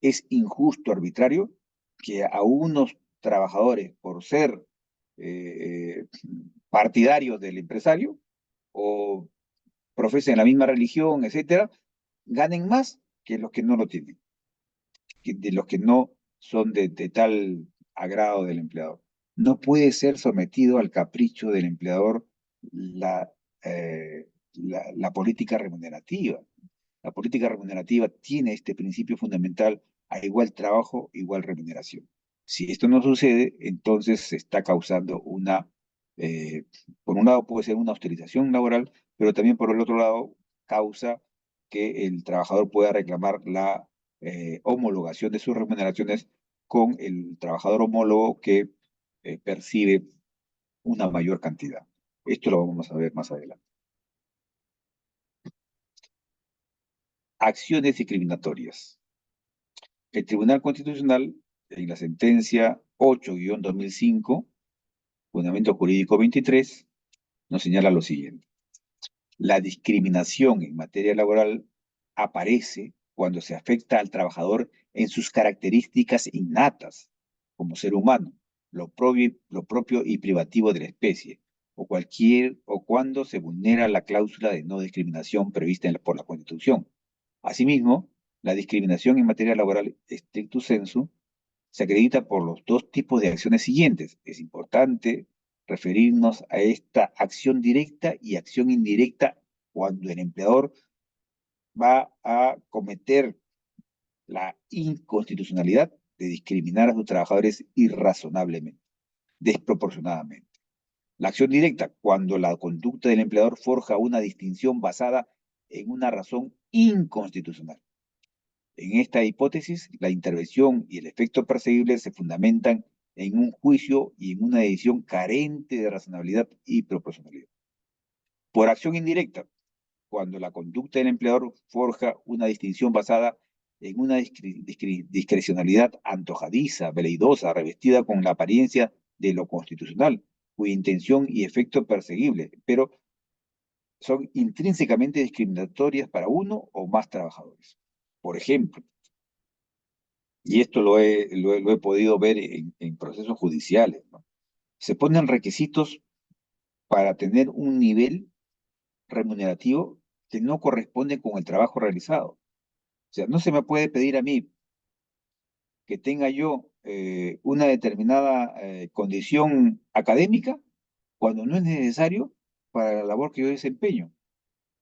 es injusto, arbitrario, que a unos trabajadores, por ser partidarios del empresario o profesen la misma religión, etcétera, ganen más que los que no lo tienen, de los que no son de tal agrado del empleador. No puede ser sometido al capricho del empleador la, la política remunerativa. La política remunerativa tiene este principio fundamental: a igual trabajo, igual remuneración. Si esto no sucede, entonces se está causando por un lado puede ser una austerización laboral, pero también por el otro lado causa que el trabajador pueda reclamar la homologación de sus remuneraciones con el trabajador homólogo que percibe una mayor cantidad. Esto lo vamos a ver más adelante. Acciones discriminatorias. El Tribunal Constitucional, en la sentencia 8-2005, Fundamento Jurídico 23, nos señala lo siguiente. La discriminación en materia laboral aparece cuando se afecta al trabajador en sus características innatas como ser humano, lo propio y privativo de la especie, o cuando se vulnera la cláusula de no discriminación prevista por la Constitución. Asimismo, la discriminación en materia laboral stricto sensu se acredita por los dos tipos de acciones siguientes. Es importante referirnos a esta acción directa y acción indirecta cuando el empleador va a cometer la inconstitucionalidad de discriminar a sus trabajadores irrazonablemente, desproporcionadamente. La acción directa, cuando la conducta del empleador forja una distinción basada en una razón inconstitucional. En esta hipótesis, la intervención y el efecto perseguible se fundamentan en un juicio y en una decisión carente de razonabilidad y proporcionalidad. Por acción indirecta, cuando la conducta del empleador forja una distinción basada en una discrecionalidad antojadiza, veleidosa, revestida con la apariencia de lo constitucional, cuya intención y efecto perseguible, pero son intrínsecamente discriminatorias para uno o más trabajadores. Por ejemplo, y esto lo he podido ver en procesos judiciales, ¿no? Se ponen requisitos para tener un nivel remunerativo que no corresponde con el trabajo realizado. O sea, no se me puede pedir a mí que tenga yo una determinada condición académica cuando no es necesario para la labor que yo desempeño,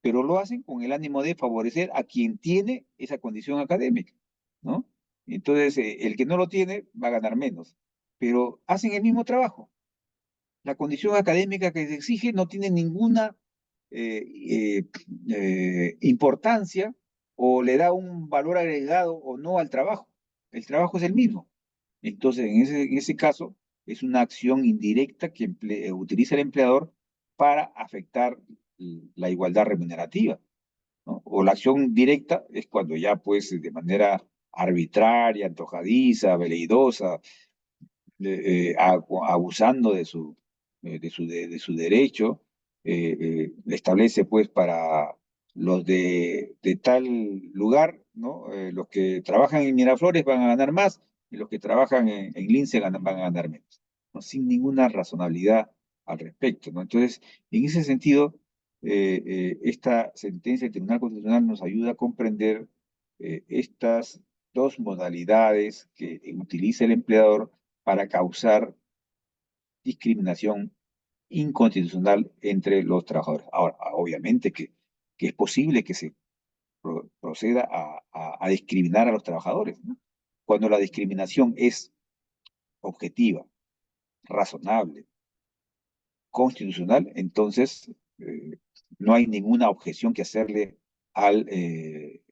pero lo hacen con el ánimo de favorecer a quien tiene esa condición académica, ¿no? Entonces, el que no lo tiene va a ganar menos, pero hacen el mismo trabajo. La condición académica que se exige no tiene ninguna importancia o le da un valor agregado o no al trabajo. El trabajo es el mismo. Entonces, en ese caso, es una acción indirecta que utiliza el empleador para afectar la igualdad remunerativa, ¿no? O la acción directa es cuando ya, pues, de manera arbitraria, antojadiza, veleidosa, abusando de su derecho, establece, pues, para los de tal lugar, ¿no? Los que trabajan en Miraflores van a ganar más y los que trabajan en Lince van a ganar menos, ¿no? Sin ninguna razonabilidad al respecto, ¿no? Entonces, en ese sentido, esta sentencia del Tribunal Constitucional nos ayuda a comprender estas dos modalidades que utiliza el empleador para causar discriminación inconstitucional entre los trabajadores. Ahora, obviamente que es posible que se proceda a discriminar a los trabajadores, ¿no? Cuando la discriminación es objetiva, razonable, constitucional, entonces no hay ninguna objeción que hacerle al, eh,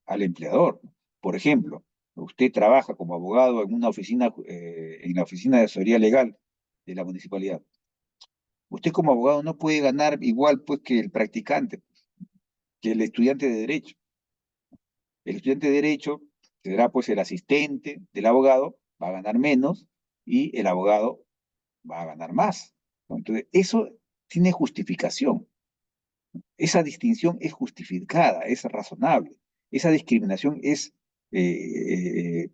al empleador. Por ejemplo, usted trabaja como abogado en una oficina, en la oficina de asesoría legal de la municipalidad. Usted como abogado no puede ganar igual, pues, que el practicante, que el estudiante de derecho. El estudiante de derecho será, pues, el asistente del abogado, va a ganar menos y el abogado va a ganar más, ¿no? Entonces, eso tiene justificación. Esa distinción es justificada, es razonable. Esa discriminación es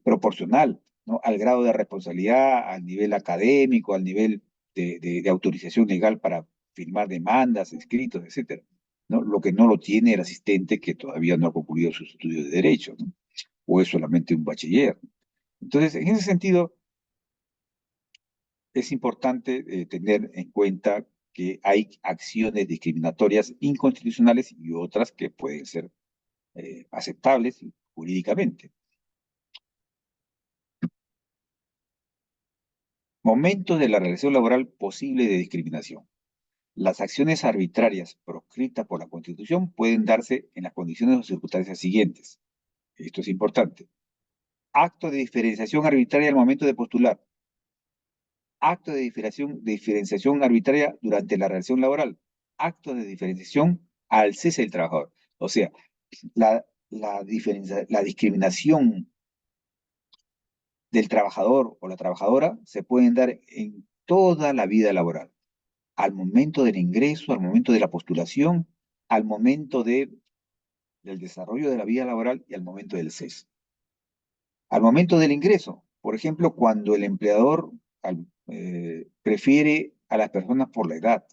proporcional, ¿no? Al grado de responsabilidad, al nivel académico, al nivel de autorización legal para firmar demandas, escritos, etcétera, ¿no? Lo que no lo tiene el asistente que todavía no ha concluido sus estudios de derecho, ¿no? O es solamente un bachiller. Entonces, en ese sentido, es importante tener en cuenta que hay acciones discriminatorias inconstitucionales y otras que pueden ser aceptables jurídicamente. Momentos de la relación laboral posible de discriminación. Las acciones arbitrarias proscritas por la Constitución pueden darse en las condiciones o circunstancias siguientes. Esto es importante. Acto de diferenciación arbitraria al momento de postular. Acto de diferenciación arbitraria durante la relación laboral. Acto de diferenciación al cese del trabajador. O sea, la discriminación del trabajador o la trabajadora se pueden dar en toda la vida laboral, al momento del ingreso, al momento de la postulación, al momento del desarrollo de la vida laboral y al momento del cese. Al momento del ingreso, por ejemplo, cuando el empleador prefiere a las personas por la edad,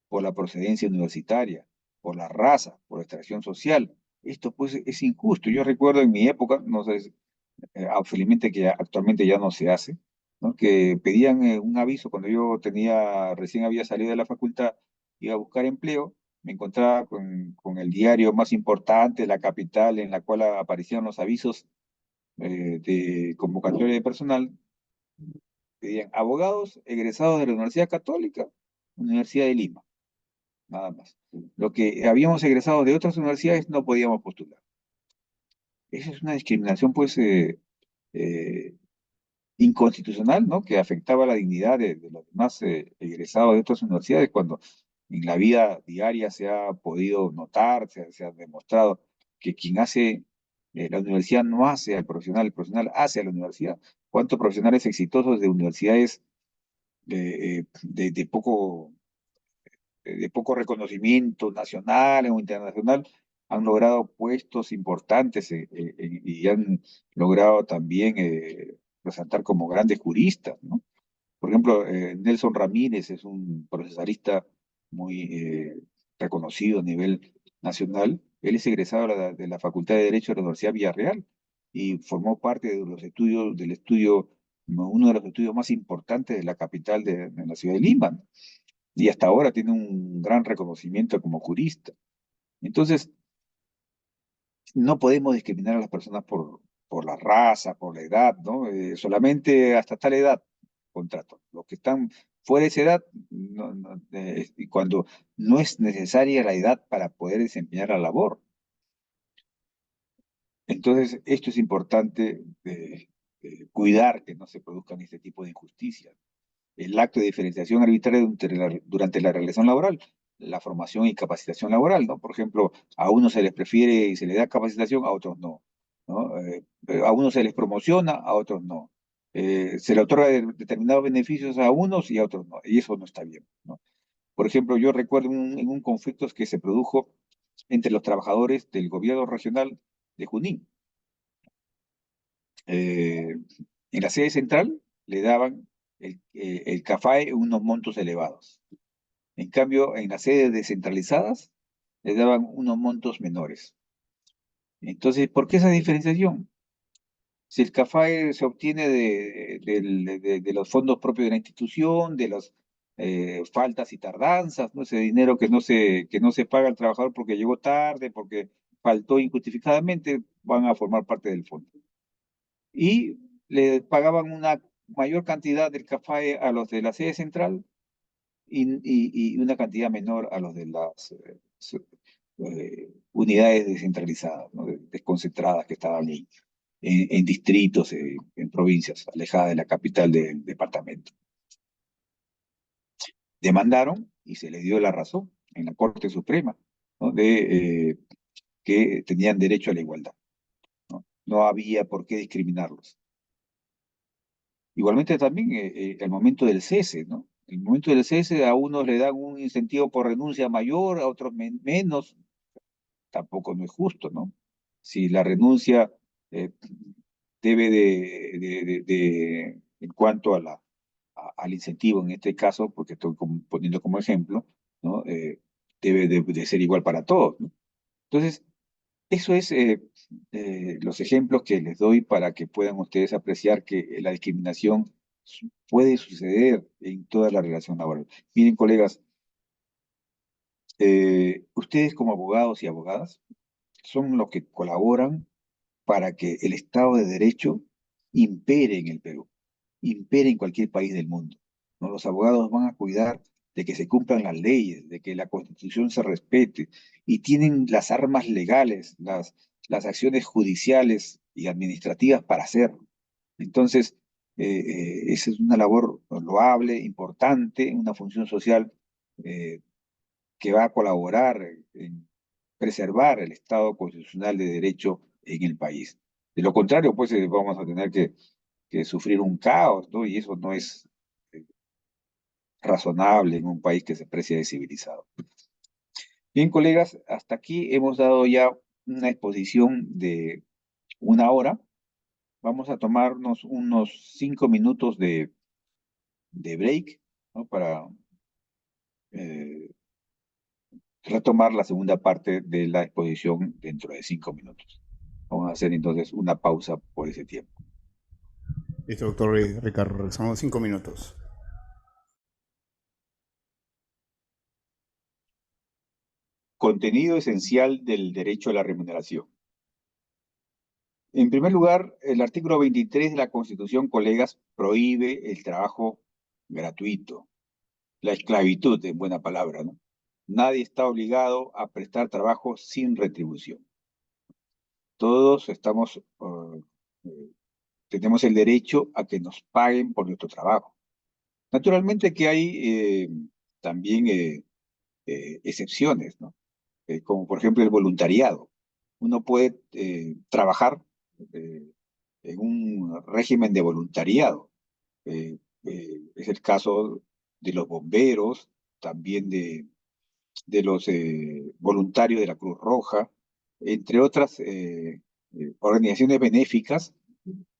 por la procedencia universitaria, por la raza, por la extracción social. Esto, pues, es injusto. Yo recuerdo en mi época, no sé, felizmente que actualmente ya no se hace, ¿no? Que pedían un aviso cuando yo recién había salido de la facultad, iba a buscar empleo, me encontraba con el diario más importante de la capital en la cual aparecían los avisos de convocatoria de personal. Pedían abogados egresados de la Universidad Católica, Universidad de Lima, nada más. Lo que habíamos egresado de otras universidades no podíamos postular. Esa es una discriminación, pues, eh, inconstitucional, ¿no? Que afectaba la dignidad de los demás egresados de otras universidades, cuando en la vida diaria se ha podido notar, se ha demostrado que quien hace la universidad no hace al profesional, el profesional hace a la universidad. ¿Cuántos profesionales exitosos de universidades de poco reconocimiento nacional o internacional han logrado puestos importantes y han logrado también resaltar como grandes juristas, ¿no? Por ejemplo, Nelson Ramírez es un procesalista muy reconocido a nivel nacional. Él es egresado de la Facultad de Derecho de la Universidad Villarreal y formó parte de los estudios, uno de los estudios más importantes de la capital de la ciudad de Lima, ¿no? Y hasta ahora tiene un gran reconocimiento como jurista. Entonces, no podemos discriminar a las personas por la raza, por la edad, ¿no? Solamente hasta tal edad contrato. Los que están fuera de esa edad, y cuando no es necesaria la edad para poder desempeñar la labor. Entonces, esto es importante cuidar que no se produzcan este tipo de injusticias. El acto de diferenciación arbitraria durante la relación laboral, la formación y capacitación laboral, ¿no? Por ejemplo, a unos se les prefiere y se les da capacitación, a otros no, ¿no? A unos se les promociona, a otros no. Se le otorga determinados beneficios a unos y a otros no, y eso no está bien, ¿no? Por ejemplo, yo recuerdo en un conflicto que se produjo entre los trabajadores del gobierno regional de Junín. En la sede central le daban el CAFAE unos montos elevados. En cambio, en las sedes descentralizadas le daban unos montos menores. Entonces, ¿por qué esa diferenciación? Si el CAFAE se obtiene de los fondos propios de la institución, de las faltas y tardanzas, ¿no? Ese dinero que no se paga al trabajador porque llegó tarde, porque faltó injustificadamente, van a formar parte del fondo. Y le pagaban una mayor cantidad del CAFAE a los de la sede central y una cantidad menor a los de las unidades descentralizadas, ¿no? Desconcentradas que estaban ahí, en distritos, en provincias, alejadas de la capital del departamento. Demandaron y se les dio la razón en la Corte Suprema, ¿no? Que tenían derecho a la igualdad, ¿no? No había por qué discriminarlos. Igualmente también el momento del cese, ¿no? El momento del cese a unos le dan un incentivo por renuncia mayor, a otros menos. Tampoco no es justo, ¿no? Si la renuncia eh, debe en cuanto al incentivo en este caso, porque estoy poniendo como ejemplo, ¿no? Debe de ser igual para todos, ¿no? Entonces, eso es los ejemplos que les doy para que puedan ustedes apreciar que la discriminación puede suceder en toda la relación laboral. Miren, colegas, ustedes como abogados y abogadas son los que colaboran para que el Estado de Derecho impere en el Perú, impere en cualquier país del mundo, ¿no? Los abogados van a cuidar de que se cumplan las leyes, de que la Constitución se respete, y tienen las armas legales, las acciones judiciales y administrativas para hacerlo. Entonces, esa es una labor loable, importante, una función social eh, que va a colaborar en preservar el Estado constitucional de derecho en el país. De lo contrario, pues vamos a tener que sufrir un caos, ¿no? Y eso no es eh, razonable en un país que se precia de civilizado. Bien, colegas, hasta aquí hemos dado ya una exposición de 1 hora. Vamos a tomarnos unos 5 minutos de break, ¿no? Para eh, retomar la segunda parte de la exposición dentro de 5 minutos. Vamos a hacer entonces una pausa por ese tiempo. Listo, doctor Ricardo, regresamos 5 minutos. Contenido esencial del derecho a la remuneración. En primer lugar, el artículo 23 de la Constitución, colegas, prohíbe el trabajo gratuito, la esclavitud, en buena palabra, ¿no? Nadie está obligado a prestar trabajo sin retribución. Todos tenemos el derecho a que nos paguen por nuestro trabajo. Naturalmente que hay también excepciones, ¿no? Como por ejemplo el voluntariado. Uno puede trabajar eh, en un régimen de voluntariado. Es el caso de los bomberos, también de los voluntarios de la Cruz Roja, entre otras organizaciones benéficas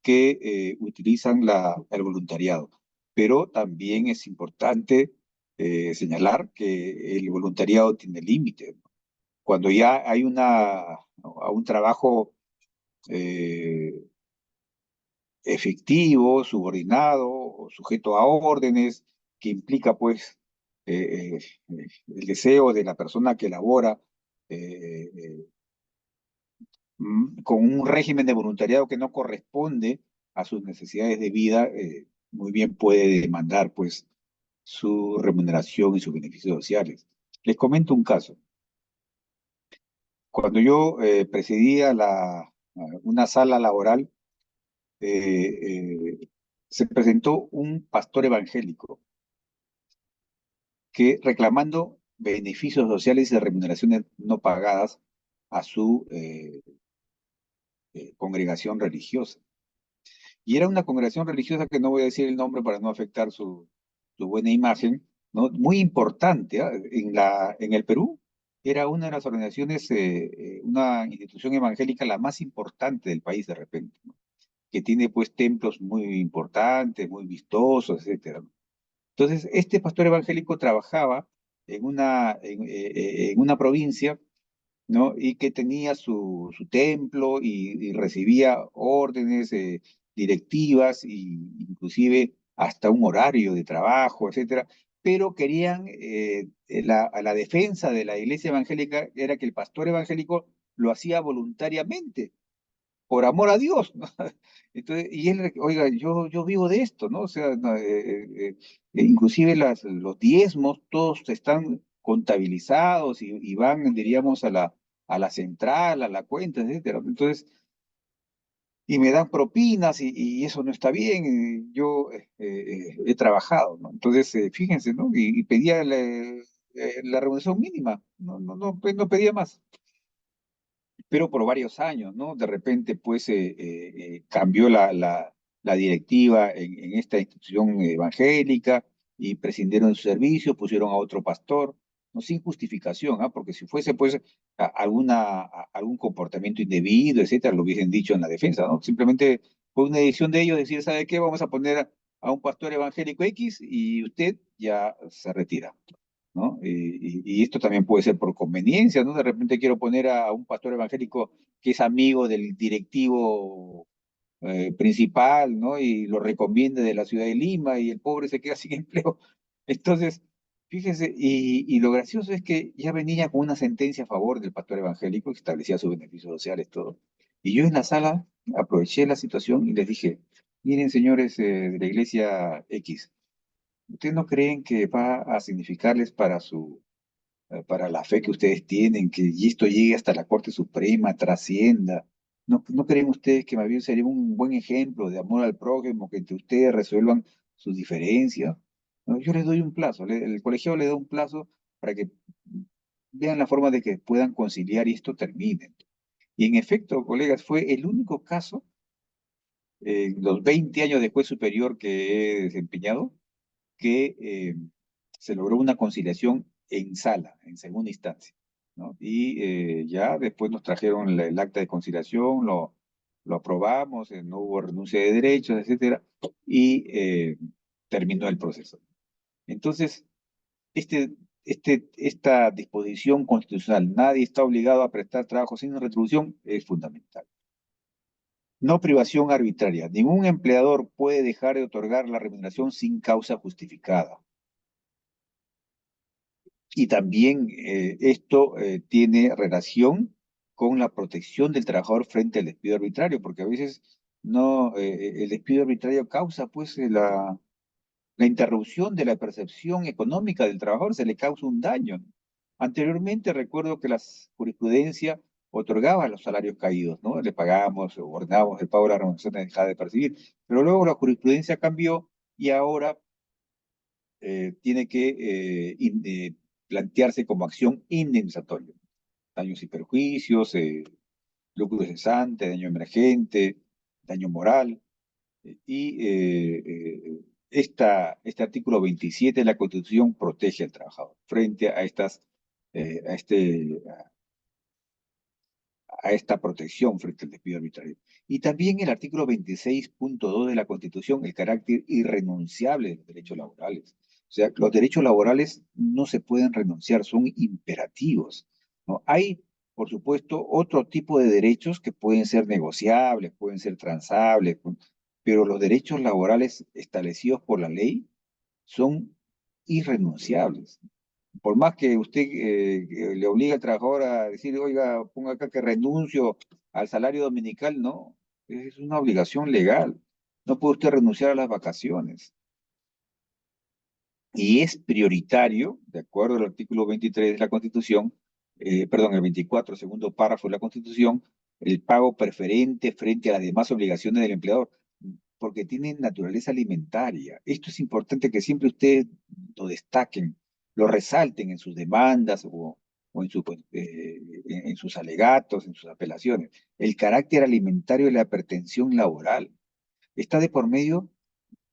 que utilizan el voluntariado. Pero también es importante señalar que el voluntariado tiene límites. Cuando ya hay un trabajo eh, efectivo, subordinado, o sujeto a órdenes, que implica pues el deseo de la persona que labora eh, eh, con un régimen de voluntariado que no corresponde a sus necesidades de vida, muy bien puede demandar pues su remuneración y sus beneficios sociales. Les comento un caso. Cuando yo presidía una sala laboral se presentó un pastor evangélico que reclamando beneficios sociales y remuneraciones no pagadas a su congregación religiosa. Y era una congregación religiosa que no voy a decir el nombre para no afectar su buena imagen, ¿no? Muy importante, ¿ah? En el Perú era una de las organizaciones, una institución evangélica la más importante del país de repente, ¿no? Que tiene pues templos muy importantes, muy vistosos, etcétera, ¿no? Entonces, este pastor evangélico trabajaba en una provincia, ¿no? Y que tenía su templo y recibía órdenes, directivas, y inclusive hasta un horario de trabajo, etcétera. Pero querían, a la defensa de la iglesia evangélica era que el pastor evangélico lo hacía voluntariamente, por amor a Dios, ¿no? Entonces, y él, oiga, yo vivo de esto, ¿no? O sea, no, inclusive los diezmos, todos están contabilizados y van, diríamos, a la central, a la cuenta, etcétera. Entonces, y me dan propinas y eso no está bien. Yo he trabajado, ¿no? Entonces, fíjense, ¿no? Y pedía la remuneración mínima, no pedía más, pero por varios años, ¿no? De repente, pues, cambió la directiva en esta institución evangélica y prescindieron de su servicio, pusieron a otro pastor, ¿no? Sin justificación, ¿ah? Porque si fuese, pues, algún comportamiento indebido, etcétera, lo hubiesen dicho en la defensa, ¿no? Simplemente fue una decisión de ellos decir, ¿sabe qué? Vamos a poner a un pastor evangélico X y usted ya se retira, ¿no? Y esto también puede ser por conveniencia, ¿no? De repente quiero poner a un pastor evangélico que es amigo del directivo principal, ¿no? Y lo recomiende de la ciudad de Lima y el pobre se queda sin empleo. Entonces, fíjese, y lo gracioso es que ya venía con una sentencia a favor del pastor evangélico que establecía sus beneficios sociales, todo. Y yo en la sala aproveché la situación y les dije, miren, señores de la iglesia X, ¿ustedes no creen que va a significarles para la fe que ustedes tienen, que y esto llegue hasta la Corte Suprema, trascienda? ¿No creen ustedes que más bien sería un buen ejemplo de amor al prójimo, que entre ustedes resuelvan sus diferencias? ¿No? Yo les doy un plazo, el colegiado le da un plazo para que vean la forma de que puedan conciliar y esto termine. Y en efecto, colegas, fue el único caso en los 20 años de juez superior que he desempeñado que se logró una conciliación en sala, en segunda instancia, ¿no? Y ya después nos trajeron el acta de conciliación, lo aprobamos, no hubo renuncia de derechos, etcétera, y terminó el proceso. Entonces, este, esta disposición constitucional, nadie está obligado a prestar trabajo sin retribución, es fundamental. No privación arbitraria. Ningún empleador puede dejar de otorgar la remuneración sin causa justificada. Y también esto tiene relación con la protección del trabajador frente al despido arbitrario, porque a veces no, el despido arbitrario causa pues la interrupción de la percepción económica del trabajador, se le causa un daño. Anteriormente recuerdo que la jurisprudencia otorgaba los salarios caídos, ¿no? Le pagábamos, ordenábamos el pago de la remuneración de dejada de percibir, pero luego la jurisprudencia cambió y ahora tiene que plantearse como acción indemnizatoria. Daños y perjuicios, lucro cesante, daño emergente, daño moral. Este artículo 27 de la Constitución protege al trabajador frente a eh, a, este, a esta protección frente al despido arbitrario. Y también el artículo 26.2 de la Constitución, el carácter irrenunciable de los derechos laborales. O sea, los derechos laborales no se pueden renunciar, son imperativos, ¿no? Hay, por supuesto, otro tipo de derechos que pueden ser negociables, pueden ser transables, pero los derechos laborales establecidos por la ley son irrenunciables. Por más que usted le obligue al trabajador a decir, oiga, ponga acá que renuncio al salario dominical, no, es una obligación legal. No puede usted renunciar a las vacaciones. Y es prioritario, de acuerdo al artículo 23 de la Constitución, perdón, el 24, segundo párrafo de la Constitución, el pago preferente frente a las demás obligaciones del empleador. porque tienen naturaleza alimentaria. Esto es importante que siempre ustedes lo destaquen, lo resalten en sus demandas o en sus alegatos, en sus apelaciones. El carácter alimentario de la pretensión laboral. Está de por medio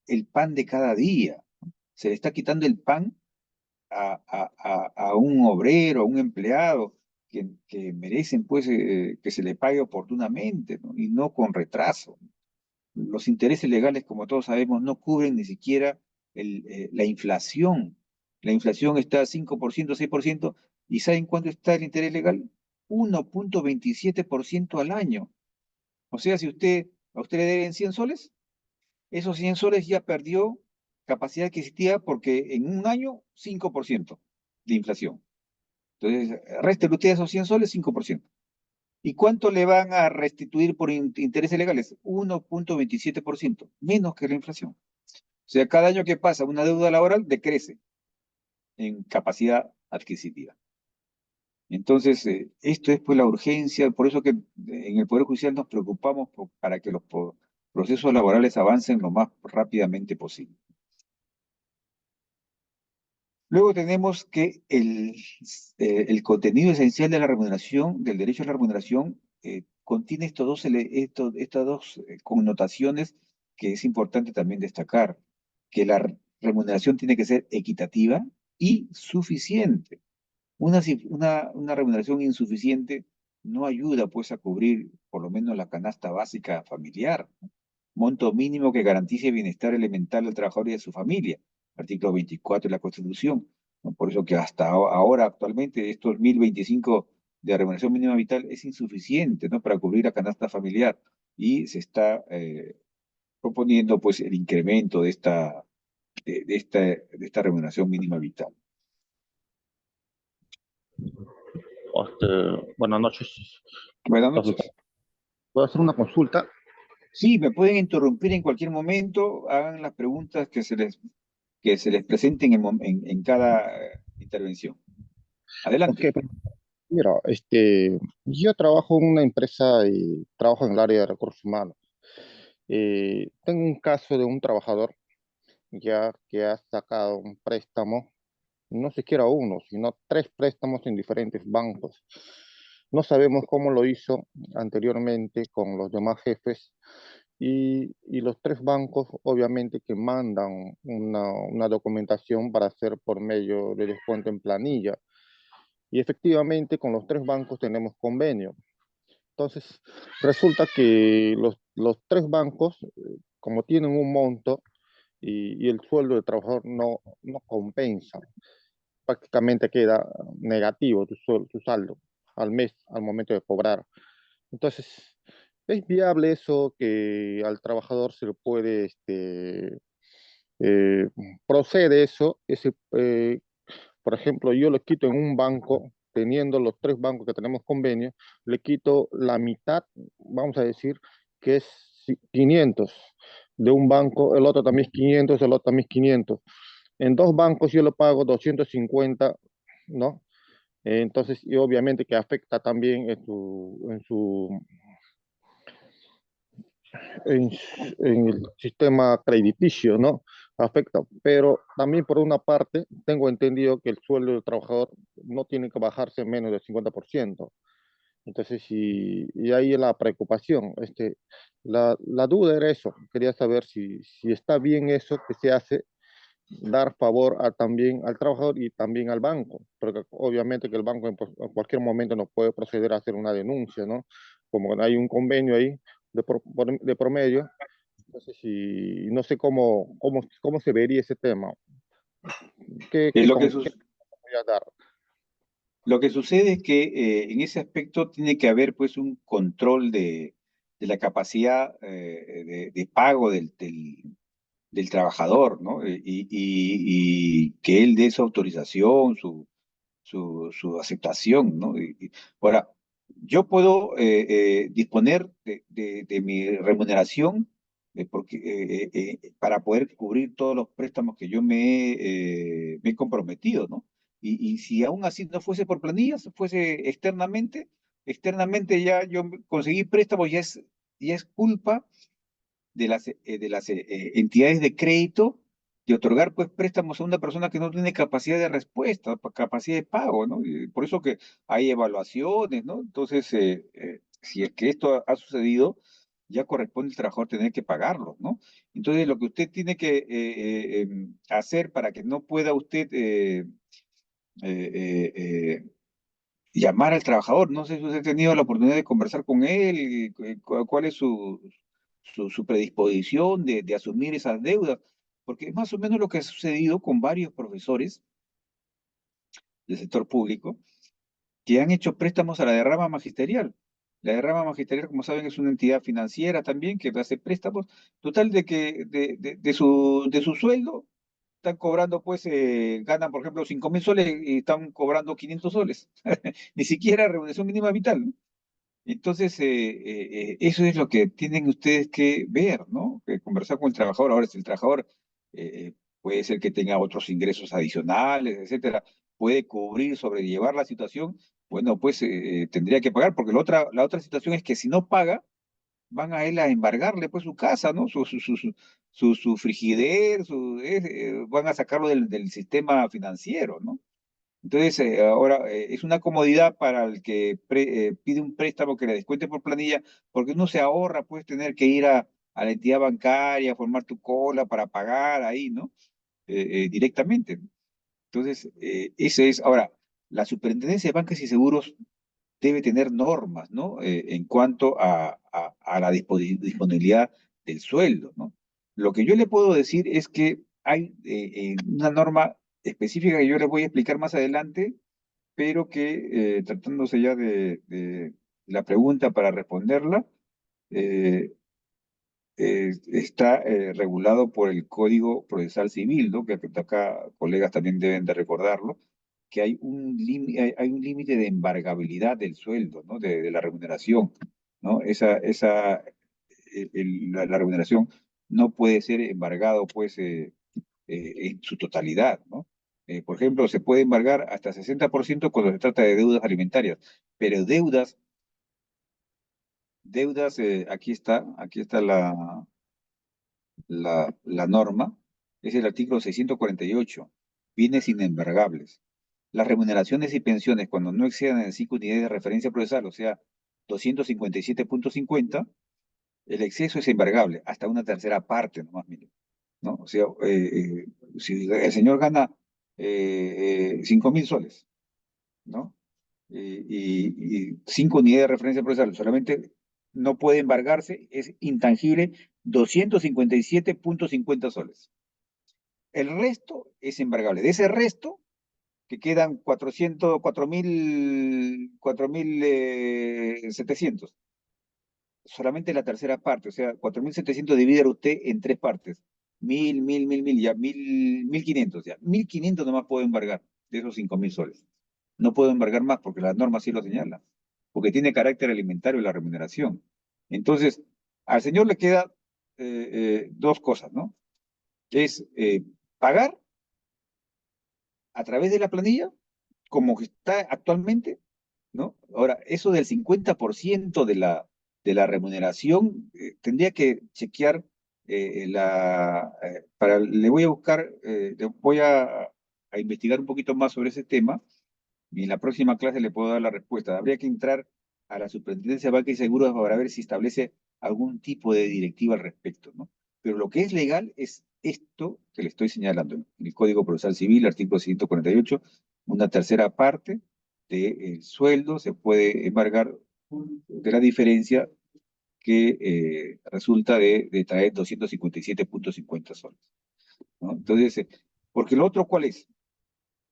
el pan de cada día. Se le está quitando el pan a un obrero, a un empleado, que merecen pues que se le pague oportunamente, ¿no? Y no con retraso. Los intereses legales, como todos sabemos, no cubren ni siquiera la inflación. La inflación está a 5%, 6%, ¿y saben cuánto está el interés legal? 1,27% al año. O sea, si a usted le deben 100 soles, esos 100 soles ya perdió capacidad adquisitiva porque en un año 5% de inflación. Entonces, réstele usted esos 100 soles, 5%. ¿Y cuánto le van a restituir por intereses legales? 1,27%, menos que la inflación. O sea, cada año que pasa una deuda laboral decrece en capacidad adquisitiva. Entonces, esto es pues la urgencia, por eso que en el Poder Judicial nos preocupamos para que los procesos laborales avancen lo más rápidamente posible. Luego tenemos que el contenido esencial de la remuneración, del derecho a la remuneración, contiene estas dos connotaciones que es importante también destacar, que la remuneración tiene que ser equitativa y suficiente. Una remuneración insuficiente no ayuda pues a cubrir por lo menos la canasta básica familiar, ¿no? Monto mínimo que garantice el bienestar elemental del trabajador y de su familia, artículo 24 de la Constitución, ¿no? Por eso que hasta ahora, actualmente, estos 1.025 de remuneración mínima vital es insuficiente, ¿no? Para cubrir la canasta familiar, y se está proponiendo pues el incremento de esta remuneración mínima vital. Buenas noches. Buenas noches. ¿Puedo hacer una consulta? Sí, me pueden interrumpir en cualquier momento, hagan las preguntas que se les presenten en cada intervención. Adelante. Ok, mira, yo trabajo en una empresa y trabajo en el área de recursos humanos. Tengo un caso de un trabajador ya que ha sacado un préstamo, no siquiera uno, sino 3 préstamos en diferentes bancos. No sabemos cómo lo hizo anteriormente con los demás jefes y los 3 bancos obviamente que mandan una documentación para hacer por medio de descuento en planilla. Y efectivamente con los 3 bancos tenemos convenio. Entonces resulta que los 3 bancos, como tienen un monto y el sueldo del trabajador no compensa, prácticamente queda negativo tu saldo al mes, al momento de cobrar. Entonces, ¿es viable eso que al trabajador se le puede, eh, procede eso? Por ejemplo, yo le quito en un banco, teniendo los 3 bancos que tenemos convenio, le quito la mitad, vamos a decir, que es 500 de un banco, el otro también es 500, el otro también es 500. En 2 bancos yo lo pago 250, ¿no? Entonces, y obviamente que afecta también en, en el sistema crediticio, ¿no? Afecta. Pero también por una parte, tengo entendido que el sueldo del trabajador no tiene que bajarse menos del 50%. Entonces, y ahí es la preocupación. La duda era eso. Quería saber si está bien eso que se hace, dar favor también al trabajador y también al banco, porque obviamente que el banco en cualquier momento no puede proceder a hacer una denuncia, ¿no? Como hay un convenio ahí de promedio, entonces no sé cómo se vería ese tema. ¿Qué Lo que, consejo podría dar? lo que sucede es que en ese aspecto tiene que haber pues un control de la capacidad de pago del trabajador, ¿no? Y que él dé su autorización, su aceptación, ¿no? Ahora, yo puedo disponer de mi remuneración para poder cubrir todos los préstamos que yo me he comprometido, ¿no? Y si aún así no fuese por planillas, fuese externamente ya yo conseguí préstamos, ya es culpa entidades de crédito de otorgar pues préstamos a una persona que no tiene capacidad de respuesta, capacidad de pago, ¿no? Y por eso que hay evaluaciones, ¿no? Entonces, si es que esto ha sucedido, ya corresponde al trabajador tener que pagarlo, ¿no? Entonces, lo que usted tiene que hacer para que no pueda usted eh, eh, llamar al trabajador, no sé si usted ha tenido la oportunidad de conversar con él, cuál es su predisposición de asumir esas deudas, porque es más o menos lo que ha sucedido con varios profesores del sector público que han hecho préstamos a la derrama magisterial. La derrama magisterial, como saben, es una entidad financiera también que hace préstamos, total de que de su sueldo están cobrando, pues, ganan, por ejemplo, 5.000 soles y están cobrando 500 soles. Ni siquiera remuneración mínima vital, ¿no? Entonces, eso es lo que tienen ustedes que ver, ¿no? Conversar con el trabajador. Ahora, si el trabajador puede ser que tenga otros ingresos adicionales, etcétera, puede cubrir, sobrellevar la situación, bueno, pues tendría que pagar, porque la otra situación es que si no paga, van a él a embargarle pues su casa, ¿no? Su frigider, van a sacarlo del sistema financiero, ¿no? Entonces, ahora es una comodidad para el que pide un préstamo que le descuente por planilla, porque uno se ahorra, pues, tener que ir a la entidad bancaria, formar tu cola para pagar ahí, ¿no? Directamente. Entonces, ese es, ahora, la Superintendencia de Bancos y Seguros debe tener normas, ¿no? En cuanto a la disponibilidad del sueldo, ¿no? Lo que yo le puedo decir es que hay una norma específica que yo les voy a explicar más adelante, pero que tratándose ya de la pregunta para responderla, eh, está regulado por el Código Procesal Civil, ¿no? Que acá colegas también deben de recordarlo, que hay un límite de embargabilidad del sueldo, ¿no? De la remuneración, ¿no? La remuneración no puede ser embargado, pues, en su totalidad, ¿no? Por ejemplo, se puede embargar hasta 60% cuando se trata de deudas alimentarias, pero deudas, aquí está la norma, es el artículo 648, bienes inembargables. Las remuneraciones y pensiones cuando no excedan el 5 unidades de referencia procesal, o sea, 257.50, el exceso es embargable, hasta una tercera parte nomás, mire, ¿no? O sea, si el señor gana 5.000 soles, ¿no? Y 5 unidades de referencia procesal, solamente no puede embargarse, es intangible, 257.50 soles. El resto es embargable. De ese resto, que quedan 4.700, solamente la tercera parte, o sea, 4.700 divide usted en tres partes. 1.000, ya, 1.500, ya. 1.500 nomás puedo embargar de esos 5.000 soles. No puedo embargar más porque la norma sí lo señala, porque tiene carácter alimentario la remuneración. Entonces, al señor le queda dos cosas, ¿no? Es pagar a través de la planilla, como que está actualmente, ¿no? Ahora, eso del 50% de la remuneración, tendría que chequear le voy a buscar, voy a investigar un poquito más sobre ese tema y en la próxima clase le puedo dar la respuesta. Habría que entrar a la Superintendencia de Banca y Seguros para ver si establece algún tipo de directiva al respecto, ¿no? Pero lo que es legal es esto que le estoy señalando. En el Código Procesal Civil, artículo 148, una tercera parte del sueldo se puede embargar de la diferencia que resulta de traer 257.50 soles, ¿no? Entonces, porque lo otro, ¿cuál es?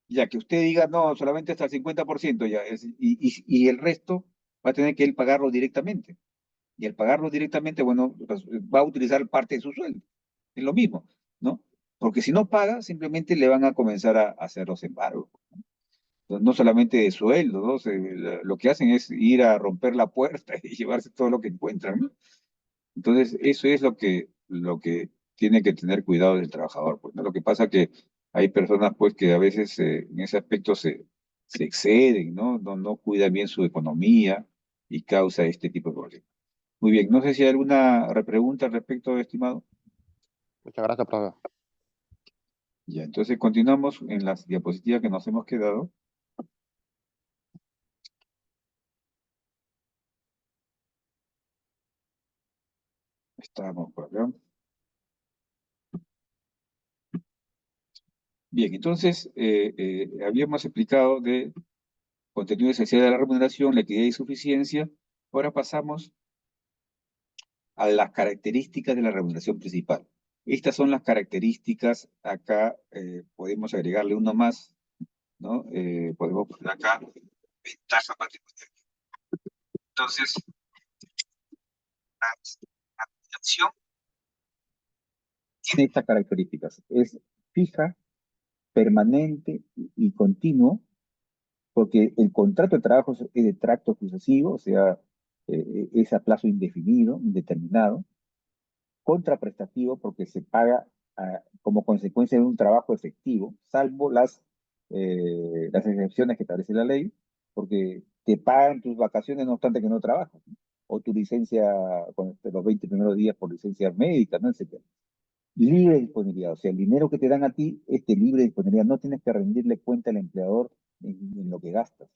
Ya que usted diga, no, solamente hasta el 50%, ya, y el resto va a tener que él pagarlo directamente. Y al pagarlo directamente, bueno, pues, va a utilizar parte de su sueldo. Es lo mismo, ¿no? Porque si no paga, simplemente le van a comenzar a hacer los embargos. No solamente de sueldo, ¿no? Lo que hacen es ir a romper la puerta y llevarse todo lo que encuentran, ¿no? Entonces, eso es lo que tiene que tener cuidado del trabajador, pues, ¿no? Lo que pasa que hay personas, pues, que a veces en ese aspecto se exceden, ¿no? No cuidan bien su economía y causa este tipo de problemas. Muy bien, no sé si hay alguna pregunta al respecto, estimado. Muchas gracias, profe. Ya, entonces continuamos en las diapositivas que nos hemos quedado. Estamos por acá. Bien, entonces habíamos explicado de contenido esencial de la remuneración, la equidad y suficiencia. Ahora pasamos a las características de la remuneración principal. Estas son las características. Acá podemos agregarle uno más, ¿no? Podemos poner acá ventaja patrimonial. Entonces, la remuneración tiene estas características. Es fija, permanente y continuo, porque el contrato de trabajo es de tracto sucesivo, o sea, es a plazo indefinido, indeterminado, contraprestativo porque se paga como consecuencia de un trabajo efectivo, salvo las excepciones que establece la ley, porque te pagan tus vacaciones no obstante que no trabajas, ¿no? O tu licencia, con los 20 primeros días por licencia médica, ¿no? Etcétera. Libre disponibilidad, o sea, el dinero que te dan a ti es de libre disponibilidad, no tienes que rendirle cuenta al empleador en lo que gastas.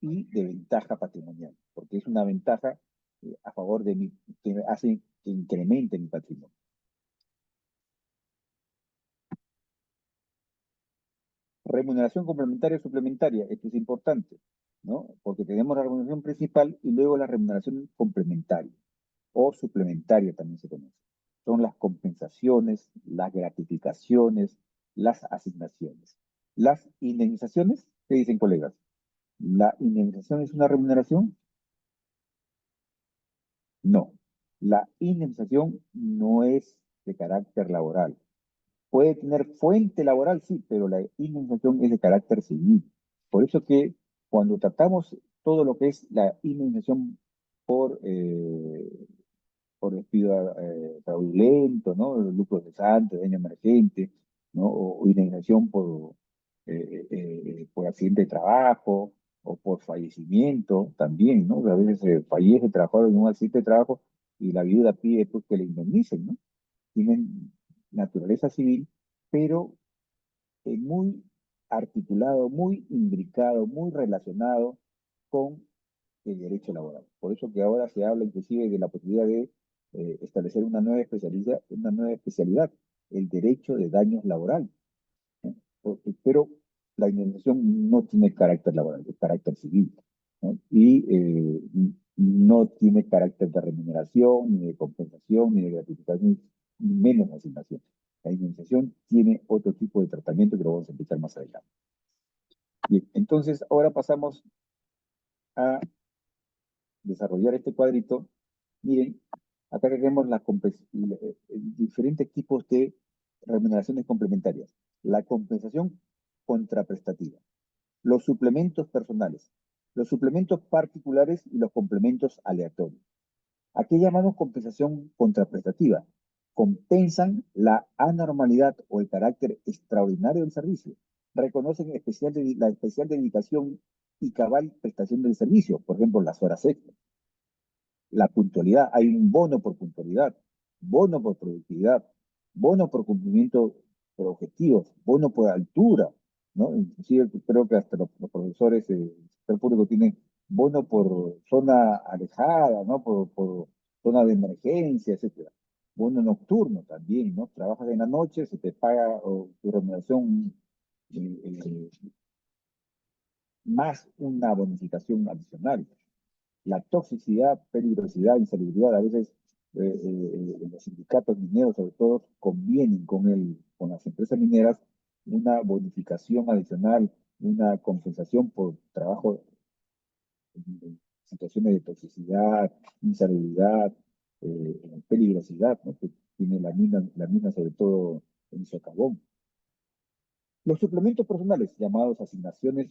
Y de ventaja patrimonial, porque es una ventaja a favor de mi, que hace que incremente mi patrimonio. Remuneración complementaria o suplementaria, esto es importante, ¿no? Porque tenemos la remuneración principal y luego la remuneración complementaria o suplementaria también se conoce. Son las compensaciones, las gratificaciones, las asignaciones. Las indemnizaciones, ¿qué dicen colegas? ¿La indemnización es una remuneración? No. La indemnización no es de carácter laboral. Puede tener fuente laboral, sí, pero la indemnización es de carácter civil. Por eso que cuando tratamos todo lo que es la indemnización por despido fraudulento, ¿no? Lucro cesante, daño emergente, ¿no? O indemnización por accidente de trabajo o por fallecimiento también, ¿no? A veces fallece el trabajador en un accidente de trabajo y la viuda pide pues, que le indemnicen, ¿no? Tienen naturaleza civil, pero muy articulado, muy imbricado, muy relacionado con el derecho laboral. Por eso que ahora se habla inclusive de la posibilidad de establecer una nueva especialidad, el derecho de daños laborales, ¿no? Pero la indemnización no tiene carácter laboral, es carácter civil, ¿no? Y no tiene carácter de remuneración, ni de compensación, ni de gratificación, ni menos asignación. La indemnización tiene otro tipo de tratamiento que lo vamos a explicar más adelante. Bien, entonces ahora pasamos a desarrollar este cuadrito. Miren, acá tenemos diferentes tipos de remuneraciones complementarias. La compensación contraprestativa, los suplementos personales, los suplementos particulares y los complementos aleatorios. Aquí llamamos compensación contraprestativa. Compensan la anormalidad o el carácter extraordinario del servicio. Reconocen la especial dedicación y cabal prestación del servicio, por ejemplo, las horas extras. La puntualidad, hay un bono por puntualidad, bono por productividad, bono por cumplimiento por objetivos, bono por altura, ¿no? Inclusive creo que hasta los profesores del sector público tienen bono por zona alejada, ¿no? Por zona de emergencia, etcétera. Bono nocturno también, ¿no? Trabajas en la noche, se te paga tu remuneración más una bonificación adicional. La toxicidad, peligrosidad, insalubridad, a veces los sindicatos mineros, sobre todo, convienen con las empresas mineras una bonificación adicional, una compensación por trabajo en situaciones de toxicidad, insalubridad, peligrosidad, ¿no? Que tiene la mina sobre todo en socavón. Los suplementos personales, llamados asignaciones,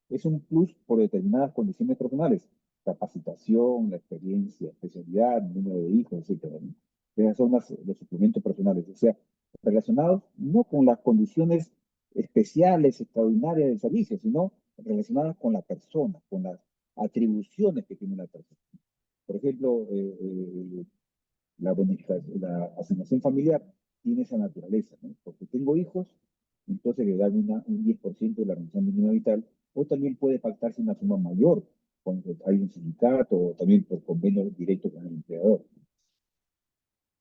es un plus por determinadas condiciones personales, capacitación, la experiencia, especialidad, número de hijos, etcétera, ¿no? Esos son los suplementos personales, o sea, relacionados no con las condiciones especiales, extraordinarias del servicio, sino relacionadas con la persona, con las atribuciones que tiene la persona. Por ejemplo, la asignación familiar tiene esa naturaleza, ¿no? Porque tengo hijos, entonces le dan un 10% de la retención mínima vital, o también puede pactarse una suma mayor cuando hay un sindicato o también por convenio directo con el empleador.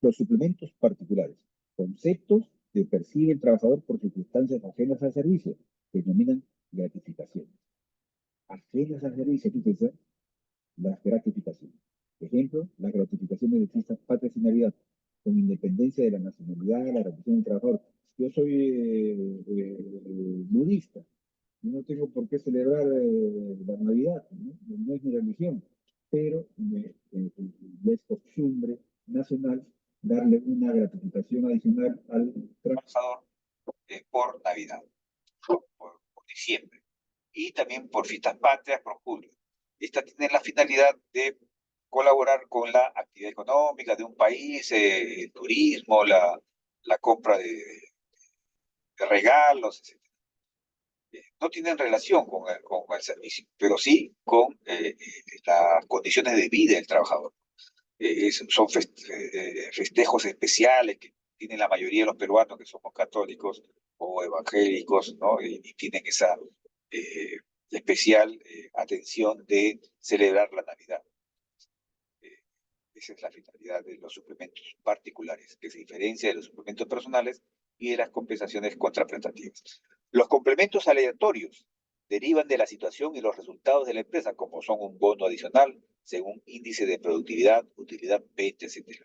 Los suplementos particulares, conceptos que percibe el trabajador por circunstancias ajenas al servicio, se denominan gratificaciones. Ajenas al servicio, fíjense, las gratificaciones. Ejemplo, las gratificaciones de fiestas patrias y Navidad, con independencia de la nacionalidad, la religión del trabajador. Yo soy budista, yo no tengo por qué celebrar la Navidad, ¿no? No es mi religión, pero es costumbre nacional darle una gratificación adicional al trabajador por Navidad, por diciembre, y también por fiestas patrias, por julio. Esta tiene la finalidad de colaborar con la actividad económica de un país, el turismo, la compra de regalos, etc. No tienen relación con el servicio, pero sí con las condiciones de vida del trabajador. Son festejos especiales que tienen la mayoría de los peruanos que somos católicos o evangélicos, ¿no? Y tienen esa especial atención de celebrar la Navidad. Esa es la finalidad de los suplementos particulares, que se diferencia de los suplementos personales y de las compensaciones contraprestativas. Los complementos aleatorios derivan de la situación y los resultados de la empresa, como son un bono adicional según índice de productividad, utilidad, venta, etc.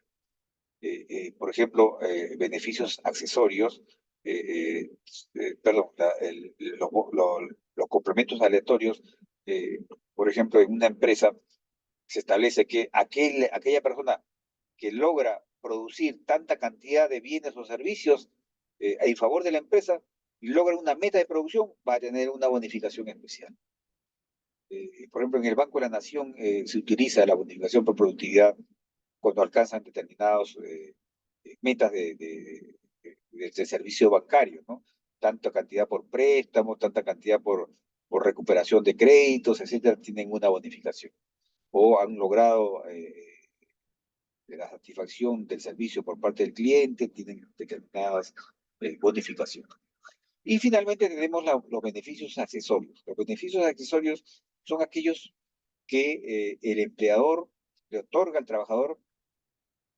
Por ejemplo, beneficios accesorios, perdón, los complementos aleatorios, por ejemplo, en una empresa se establece que aquella persona que logra producir tanta cantidad de bienes o servicios en favor de la empresa y logra una meta de producción, va a tener una bonificación especial. Por ejemplo, en el Banco de la Nación se utiliza la bonificación por productividad cuando alcanzan determinadas metas de servicio bancario, ¿no? Tanta cantidad por préstamos, tanta cantidad por recuperación de créditos, etcétera, tienen una bonificación. O han logrado la satisfacción del servicio por parte del cliente, tienen determinadas bonificaciones. Y finalmente tenemos los beneficios accesorios. Los beneficios accesorios son aquellos que el empleador le otorga al trabajador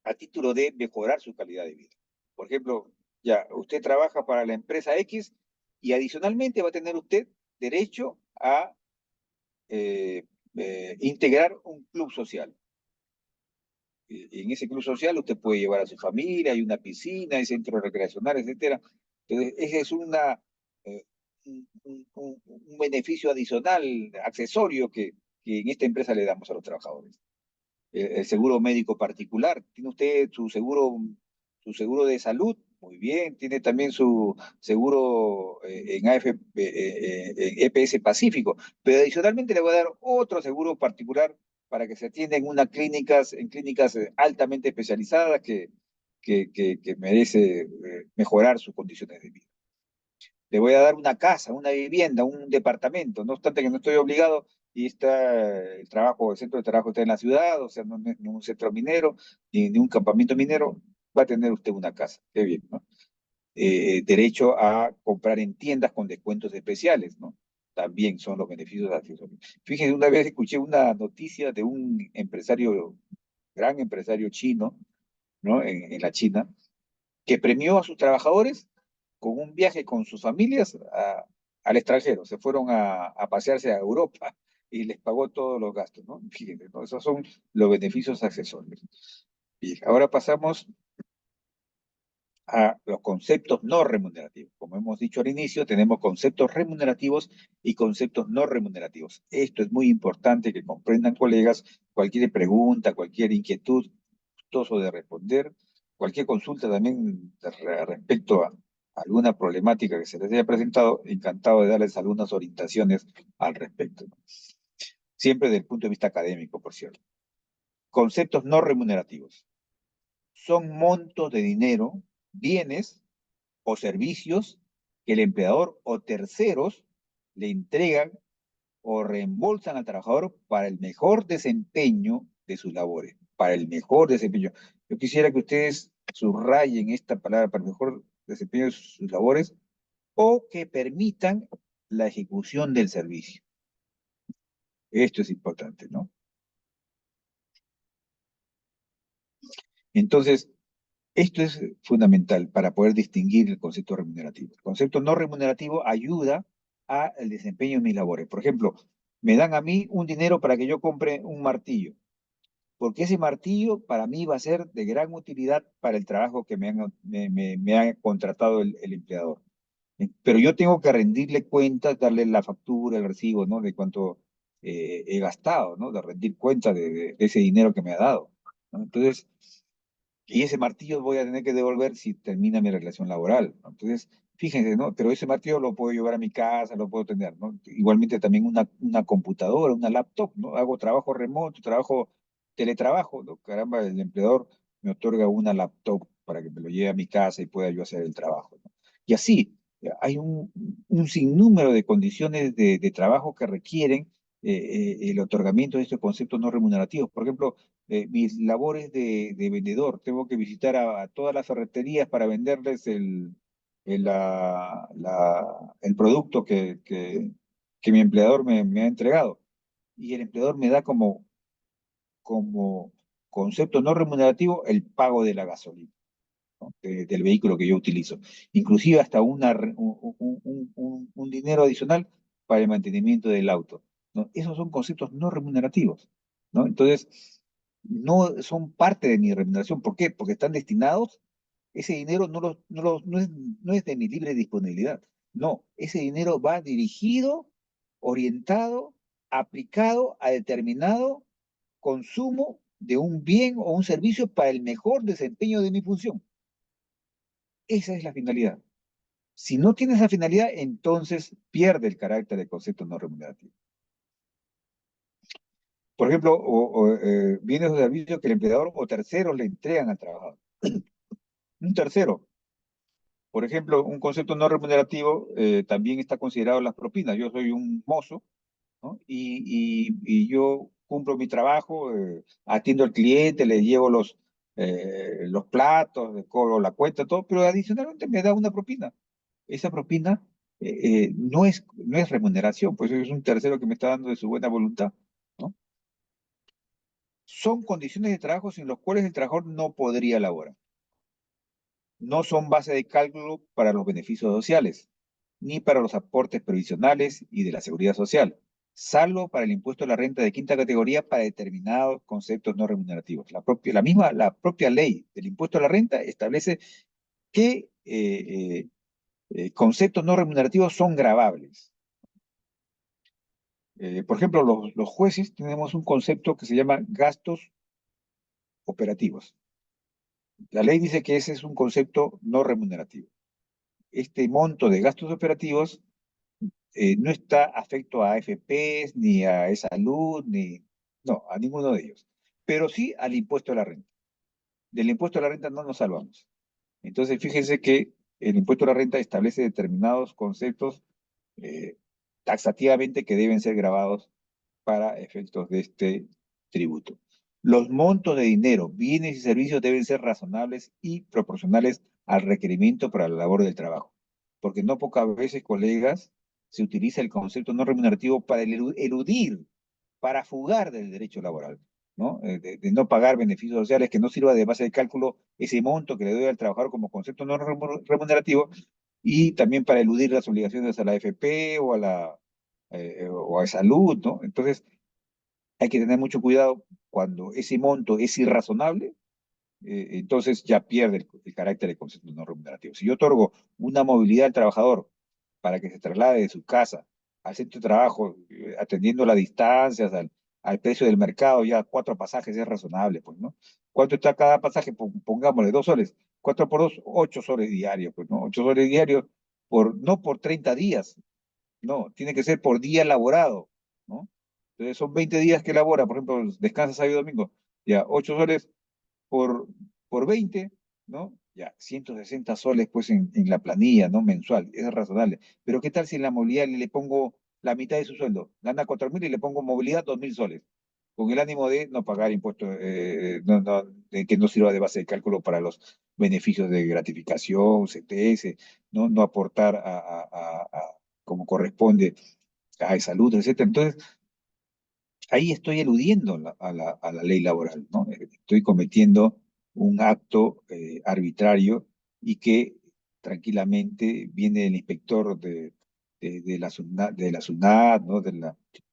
a título de mejorar su calidad de vida. Por ejemplo, ya usted trabaja para la empresa X y adicionalmente va a tener usted derecho a integrar un club social. En ese club social usted puede llevar a su familia, hay una piscina, hay centros recreacionales, etcétera. Entonces, ese es un beneficio adicional, accesorio que en esta empresa le damos a los trabajadores. El seguro médico particular, tiene usted su seguro de salud, muy bien, tiene también su seguro en EPS Pacífico, pero adicionalmente le voy a dar otro seguro particular para que se atienda en clínicas altamente especializadas que merece mejorar sus condiciones de vida. Le voy a dar una casa, una vivienda, un departamento, no obstante que no estoy obligado y el centro de trabajo está en la ciudad, o sea, no es un centro minero, ni un campamento minero, va a tener usted una casa. Qué bien, ¿no? Derecho a comprar en tiendas con descuentos especiales, ¿no? También son los beneficios accesorios. Fíjense, una vez escuché una noticia de un gran empresario chino, ¿no? En la China, que premió a sus trabajadores con un viaje con sus familias al extranjero. Se fueron a pasearse a Europa y les pagó todos los gastos, ¿no? Fíjense, ¿no? Esos son los beneficios accesorios. Bien, ahora pasamos a los conceptos no remunerativos. Como hemos dicho al inicio, tenemos conceptos remunerativos y conceptos no remunerativos. Esto es muy importante que comprendan, colegas. Cualquier pregunta, cualquier inquietud, gustoso de responder, cualquier consulta también respecto a alguna problemática que se les haya presentado, encantado de darles algunas orientaciones al respecto. Siempre desde el punto de vista académico, por cierto. Conceptos no remunerativos. Son montos de dinero, bienes o servicios que el empleador o terceros le entregan o reembolsan al trabajador para el mejor desempeño de sus labores, para el mejor desempeño. Yo quisiera que ustedes subrayen esta palabra, para el mejor desempeño de sus labores, o que permitan la ejecución del servicio. Esto es importante, ¿no? Entonces, esto es fundamental para poder distinguir el concepto remunerativo. El concepto no remunerativo ayuda al desempeño de mis labores. Por ejemplo, me dan a mí un dinero para que yo compre un martillo, porque ese martillo para mí va a ser de gran utilidad para el trabajo que me ha contratado el empleador. Pero yo tengo que rendirle cuentas, darle la factura, el recibo, ¿no? De cuánto he gastado, ¿no? De rendir cuenta de ese dinero que me ha dado, ¿no? Entonces, y ese martillo voy a tener que devolver si termina mi relación laboral, ¿no? Entonces, fíjense, ¿no? Pero ese martillo lo puedo llevar a mi casa, lo puedo tener, ¿no? Igualmente también una computadora, una laptop, ¿no? Hago trabajo remoto, teletrabajo, ¿no? Caramba, el empleador me otorga una laptop para que me lo lleve a mi casa y pueda yo hacer el trabajo, ¿no? Y así, hay un sinnúmero de condiciones de trabajo que requieren el otorgamiento de estos conceptos no remunerativos. Por ejemplo, mis labores de vendedor. Tengo que visitar a todas las ferreterías para venderles el producto que mi empleador me ha entregado. Y el empleador me da como concepto no remunerativo el pago de la gasolina, ¿no? Del vehículo que yo utilizo. Inclusive hasta un dinero adicional para el mantenimiento del auto, ¿no? Esos son conceptos no remunerativos, ¿no? Entonces, no son parte de mi remuneración. ¿Por qué? Porque están destinados, ese dinero no es de mi libre disponibilidad. No, ese dinero va dirigido, orientado, aplicado a determinado consumo de un bien o un servicio para el mejor desempeño de mi función. Esa es la finalidad. Si no tiene esa finalidad, entonces pierde el carácter de concepto no remunerativo. Por ejemplo, bienes o servicios que el empleador o terceros le entregan al trabajador. Un tercero, por ejemplo, un concepto no remunerativo también está considerado las propinas. Yo soy un mozo, ¿no? Y yo cumplo mi trabajo, atiendo al cliente, le llevo los platos, le cobro la cuenta, todo, pero adicionalmente me da una propina. Esa propina no es remuneración, pues es un tercero que me está dando de su buena voluntad, ¿no? Son condiciones de trabajo sin las cuales el trabajador no podría laborar. No son base de cálculo para los beneficios sociales, ni para los aportes previsionales y de la seguridad social, salvo para el impuesto a la renta de quinta categoría para determinados conceptos no remunerativos. La propia ley del impuesto a la renta establece que conceptos no remunerativos son gravables. Por ejemplo, los jueces tenemos un concepto que se llama gastos operativos. La ley dice que ese es un concepto no remunerativo. Este monto de gastos operativos no está afecto a AFPs, ni a salud, no, a ninguno de ellos. Pero sí al impuesto a la renta. Del impuesto a la renta no nos salvamos. Entonces, fíjense que el impuesto a la renta establece determinados conceptos taxativamente que deben ser grabados para efectos de este tributo. Los montos de dinero, bienes y servicios deben ser razonables y proporcionales al requerimiento para la labor del trabajo. Porque no pocas veces, colegas, se utiliza el concepto no remunerativo para eludir, para fugar del derecho laboral, ¿no? De no pagar beneficios sociales, que no sirva de base de cálculo ese monto que le doy al trabajador como concepto no remunerativo, y también para eludir las obligaciones a la AFP o a salud, ¿no? Entonces, hay que tener mucho cuidado cuando ese monto es irrazonable, entonces ya pierde el carácter de concepto no remunerativo. Si yo otorgo una movilidad al trabajador para que se traslade de su casa al centro de trabajo, atendiendo las distancias, al precio del mercado, ya 4 pasajes es razonable, pues, ¿no? ¿Cuánto está cada pasaje? Pongámosle 2 soles. 4 por 2, 8 soles diarios, pues, ¿no? 8 soles diarios, no por 30 días, no, tiene que ser por día laborado, ¿no? Entonces son 20 días que labora, por ejemplo, descansa sábado y domingo, ya 8 soles por, por 20, ¿no? Ya 160 soles pues en la planilla, ¿no? Mensual, es razonable. Pero ¿qué tal si en la movilidad le pongo la mitad de su sueldo? Gana 4.000 y le pongo movilidad 2.000 soles. con el ánimo de no pagar impuestos, de que no sirva de base de cálculo para los beneficios de gratificación, CTS, no aportar como corresponde a salud, etcétera. Entonces, ahí estoy eludiendo a la ley laboral, ¿no? Estoy cometiendo un acto arbitrario y que tranquilamente viene el inspector de la SUNAT, ¿no?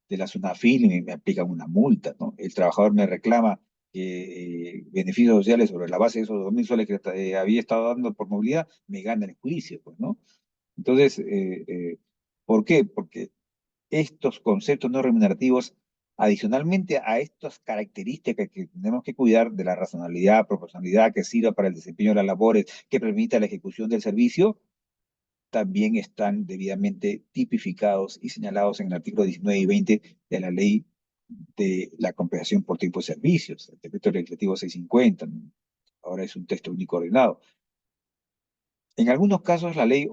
De la SUNAFIL y me aplican una multa, ¿no? El trabajador me reclama beneficios sociales sobre la base de esos 2.000 soles que había estado dando por movilidad, me gana el juicio, pues, ¿no? Entonces, ¿por qué? Porque estos conceptos no remunerativos, adicionalmente a estas características que tenemos que cuidar de la razonabilidad, proporcionalidad que sirva para el desempeño de las labores, que permita la ejecución del servicio, también están debidamente tipificados y señalados en el artículo 19 y 20 de la ley de la compensación por tiempo de servicios, el decreto legislativo 650, ¿no? Ahora es un texto único ordenado. En algunos casos, la ley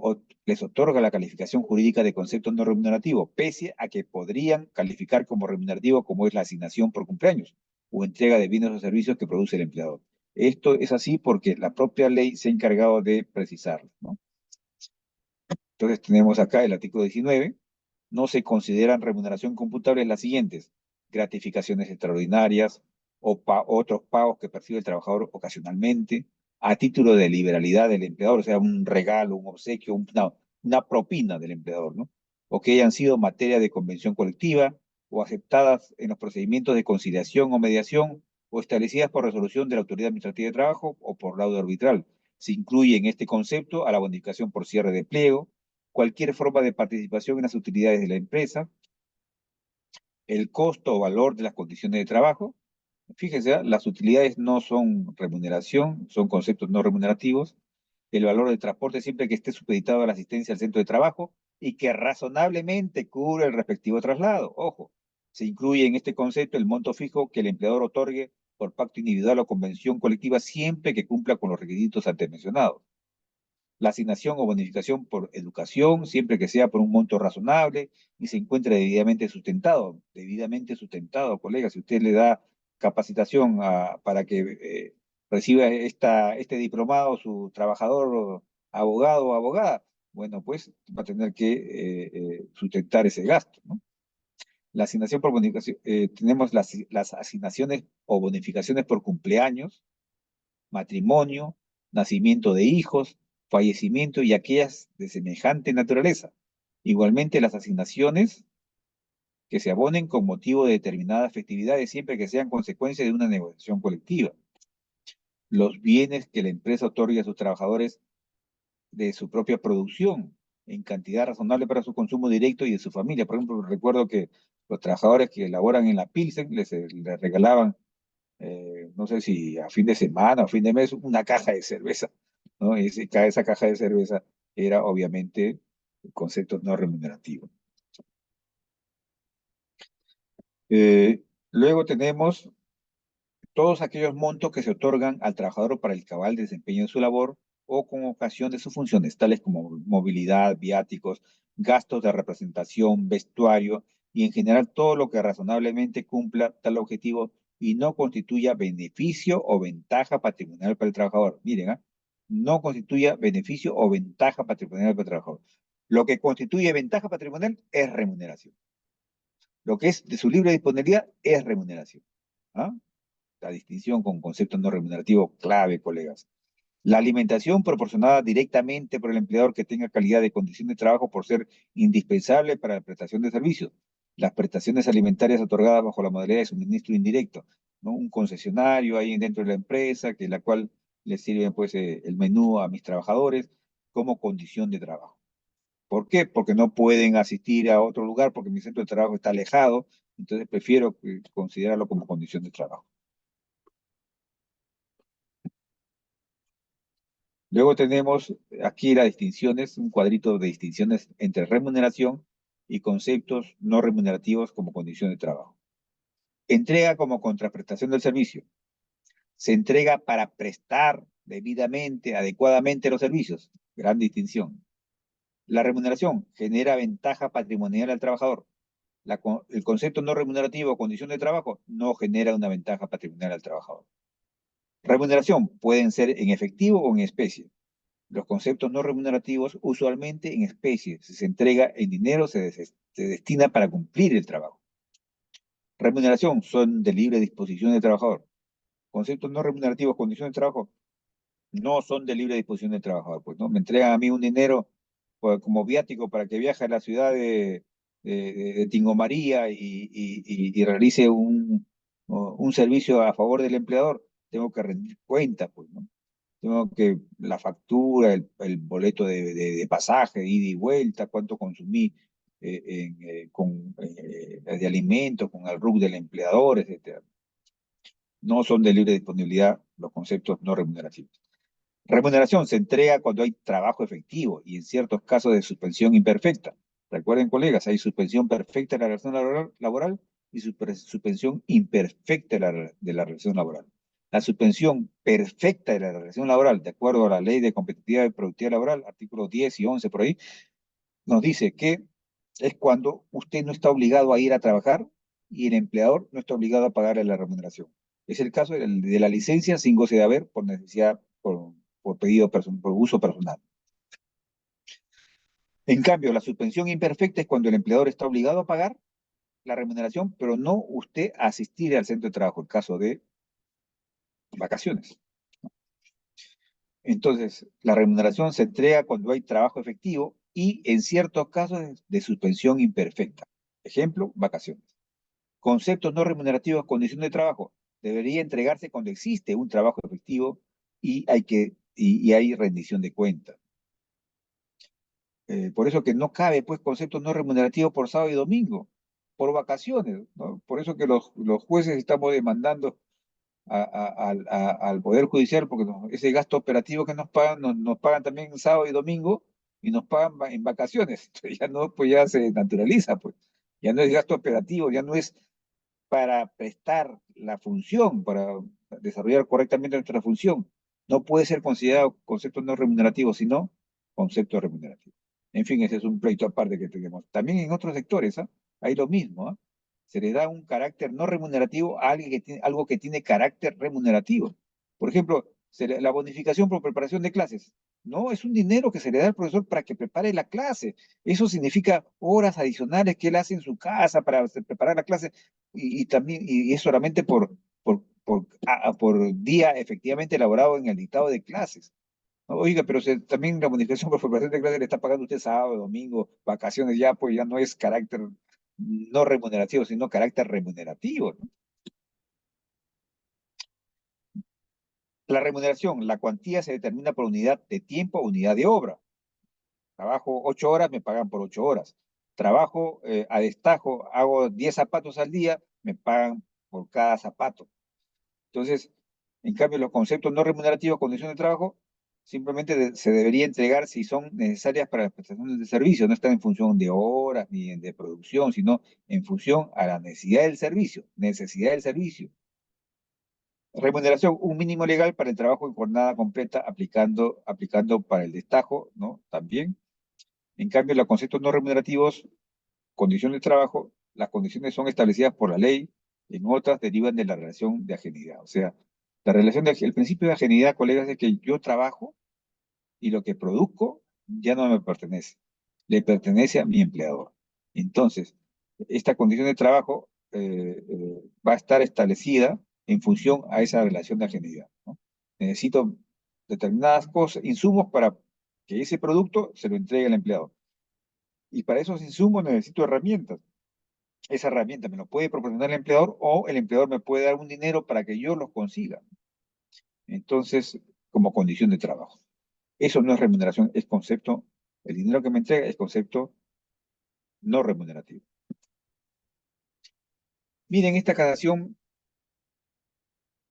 les otorga la calificación jurídica de concepto no remunerativo, pese a que podrían calificar como remunerativo como es la asignación por cumpleaños o entrega de bienes o servicios que produce el empleador. Esto es así porque la propia ley se ha encargado de precisarlo, ¿no? Entonces tenemos acá el artículo 19, no se consideran remuneración computable las siguientes: gratificaciones extraordinarias o otros pagos que percibe el trabajador ocasionalmente, a título de liberalidad del empleador, o sea, un regalo, un obsequio, una propina del empleador, ¿no? O que hayan sido materia de convención colectiva o aceptadas en los procedimientos de conciliación o mediación o establecidas por resolución de la Autoridad Administrativa de Trabajo o por laudo arbitral. Se incluye en este concepto a la bonificación por cierre de pliego, cualquier forma de participación en las utilidades de la empresa, el costo o valor de las condiciones de trabajo. Fíjense, las utilidades no son remuneración, son conceptos no remunerativos. El valor del transporte siempre que esté supeditado a la asistencia al centro de trabajo y que razonablemente cubra el respectivo traslado. Ojo, se incluye en este concepto el monto fijo que el empleador otorgue por pacto individual o convención colectiva siempre que cumpla con los requisitos antes mencionados. La asignación o bonificación por educación, siempre que sea por un monto razonable y se encuentre debidamente sustentado, colega. Si usted le da capacitación para que reciba este diplomado su trabajador, abogado o abogada, bueno, pues va a tener que sustentar ese gasto, ¿no? La asignación por bonificación, tenemos las asignaciones o bonificaciones por cumpleaños, matrimonio, nacimiento de hijos, fallecimiento y aquellas de semejante naturaleza. Igualmente las asignaciones que se abonen con motivo de determinadas festividades siempre que sean consecuencia de una negociación colectiva. Los bienes que la empresa otorgue a sus trabajadores de su propia producción en cantidad razonable para su consumo directo y de su familia. Por ejemplo, recuerdo que los trabajadores que laboran en la Pilsen les regalaban no sé si a fin de semana o fin de mes, una caja de cerveza, ¿no? Esa caja de cerveza era obviamente el concepto no remunerativo. Luego tenemos todos aquellos montos que se otorgan al trabajador para el cabal desempeño de su labor o con ocasión de sus funciones, tales como movilidad, viáticos, gastos de representación, vestuario y en general todo lo que razonablemente cumpla tal objetivo y no constituya beneficio o ventaja patrimonial para el trabajador. Miren, no constituya beneficio o ventaja patrimonial para el trabajador. Lo que constituye ventaja patrimonial es remuneración. Lo que es de su libre disponibilidad es remuneración. ¿Ah? La distinción con concepto no remunerativo clave, colegas. La alimentación proporcionada directamente por el empleador que tenga calidad de condición de trabajo por ser indispensable para la prestación de servicios. Las prestaciones alimentarias otorgadas bajo la modalidad de suministro indirecto, ¿no? Un concesionario ahí dentro de la empresa, que la cual le sirve pues el menú a mis trabajadores como condición de trabajo. ¿Por qué? Porque no pueden asistir a otro lugar porque mi centro de trabajo está alejado, entonces prefiero considerarlo como condición de trabajo. Luego tenemos aquí las distinciones, un cuadrito de distinciones entre remuneración y conceptos no remunerativos como condición de trabajo. Entrega como contraprestación del servicio. Se entrega para prestar debidamente, adecuadamente los servicios. Gran distinción. La remuneración genera ventaja patrimonial al trabajador. el concepto no remunerativo o condición de trabajo no genera una ventaja patrimonial al trabajador. Remuneración pueden ser en efectivo o en especie. Los conceptos no remunerativos usualmente en especie. Si se entrega en dinero, se destina para cumplir el trabajo. Remuneración son de libre disposición del trabajador. Conceptos no remunerativos, condiciones de trabajo, no son de libre disposición del trabajador. Pues, ¿no? Me entregan a mí un dinero pues, como viático para que viaje a la ciudad de Tingomaría y realice un servicio a favor del empleador. Tengo que rendir cuentas, pues, ¿no? Tengo que la factura, el boleto de pasaje, ida y vuelta, cuánto consumí de alimentos, con el RUC del empleador, etcétera. No son de libre disponibilidad los conceptos no remunerativos. Remuneración se entrega cuando hay trabajo efectivo y en ciertos casos de suspensión imperfecta. Recuerden, colegas, hay suspensión perfecta de la relación laboral y suspensión imperfecta de la relación laboral. La suspensión perfecta de la relación laboral, de acuerdo a la Ley de Competitividad y Productividad Laboral, artículos 10 y 11 por ahí, nos dice que es cuando usted no está obligado a ir a trabajar y el empleador no está obligado a pagarle la remuneración. Es el caso de la licencia sin goce de haber por necesidad, por pedido, por uso personal. En cambio, la suspensión imperfecta es cuando el empleador está obligado a pagar la remuneración, pero no usted a asistir al centro de trabajo, el caso de vacaciones. Entonces, la remuneración se entrega cuando hay trabajo efectivo y en ciertos casos de suspensión imperfecta. Ejemplo, vacaciones. Conceptos no remunerativos, condición de trabajo. Debería entregarse cuando existe un trabajo efectivo y hay rendición de cuentas. Por eso que no cabe, pues, conceptos no remunerativos por sábado y domingo, por vacaciones, ¿no? Por eso que los jueces estamos demandando al Poder Judicial, porque ese gasto operativo que nos pagan, nos pagan también sábado y domingo, y nos pagan en vacaciones. Entonces ya no, pues ya se naturaliza, pues. Ya no es gasto operativo, ya no es para prestar la función, para desarrollar correctamente nuestra función. No puede ser considerado concepto no remunerativo, sino concepto remunerativo. En fin, ese es un pleito aparte que tenemos. También en otros sectores, ¿ah? Hay lo mismo, ¿ah? Se le da un carácter no remunerativo a algo que tiene carácter remunerativo. Por ejemplo, la bonificación por preparación de clases. No, es un dinero que se le da al profesor para que prepare la clase. Eso significa horas adicionales que él hace en su casa para preparar la clase y también y es solamente por día efectivamente elaborado en el dictado de clases. ¿No? Oiga, pero también la bonificación por preparación de clases le está pagando usted sábado, domingo, vacaciones, ya pues ya no es carácter no remunerativo, sino carácter remunerativo, ¿no? La remuneración, la cuantía se determina por unidad de tiempo o unidad de obra. Trabajo 8 horas, me pagan por 8 horas. Trabajo a destajo, hago 10 zapatos al día, me pagan por cada zapato. Entonces, en cambio, los conceptos no remunerativos, condiciones de trabajo, simplemente se debería entregar si son necesarias para las prestaciones de servicio. No están en función de horas ni de producción, sino en función a la necesidad del servicio. Necesidad del servicio. Remuneración, un mínimo legal para el trabajo en jornada completa, aplicando para el destajo, ¿no? También. En cambio, los conceptos no remunerativos, condiciones de trabajo, las condiciones son establecidas por la ley, en otras derivan de la relación de ajenidad. O sea, el principio de ajenidad, colegas, es que yo trabajo y lo que produzco ya no me pertenece, le pertenece a mi empleador. Entonces, esta condición de trabajo va a estar establecida en función a esa relación de ajenidad, ¿no? Necesito determinadas cosas, insumos para que ese producto se lo entregue al empleador. Y para esos insumos necesito herramientas. Esa herramienta me lo puede proporcionar el empleador o el empleador me puede dar un dinero para que yo los consiga. Entonces, como condición de trabajo. Eso no es remuneración, es concepto, el dinero que me entrega es concepto no remunerativo. Miren, esta cassación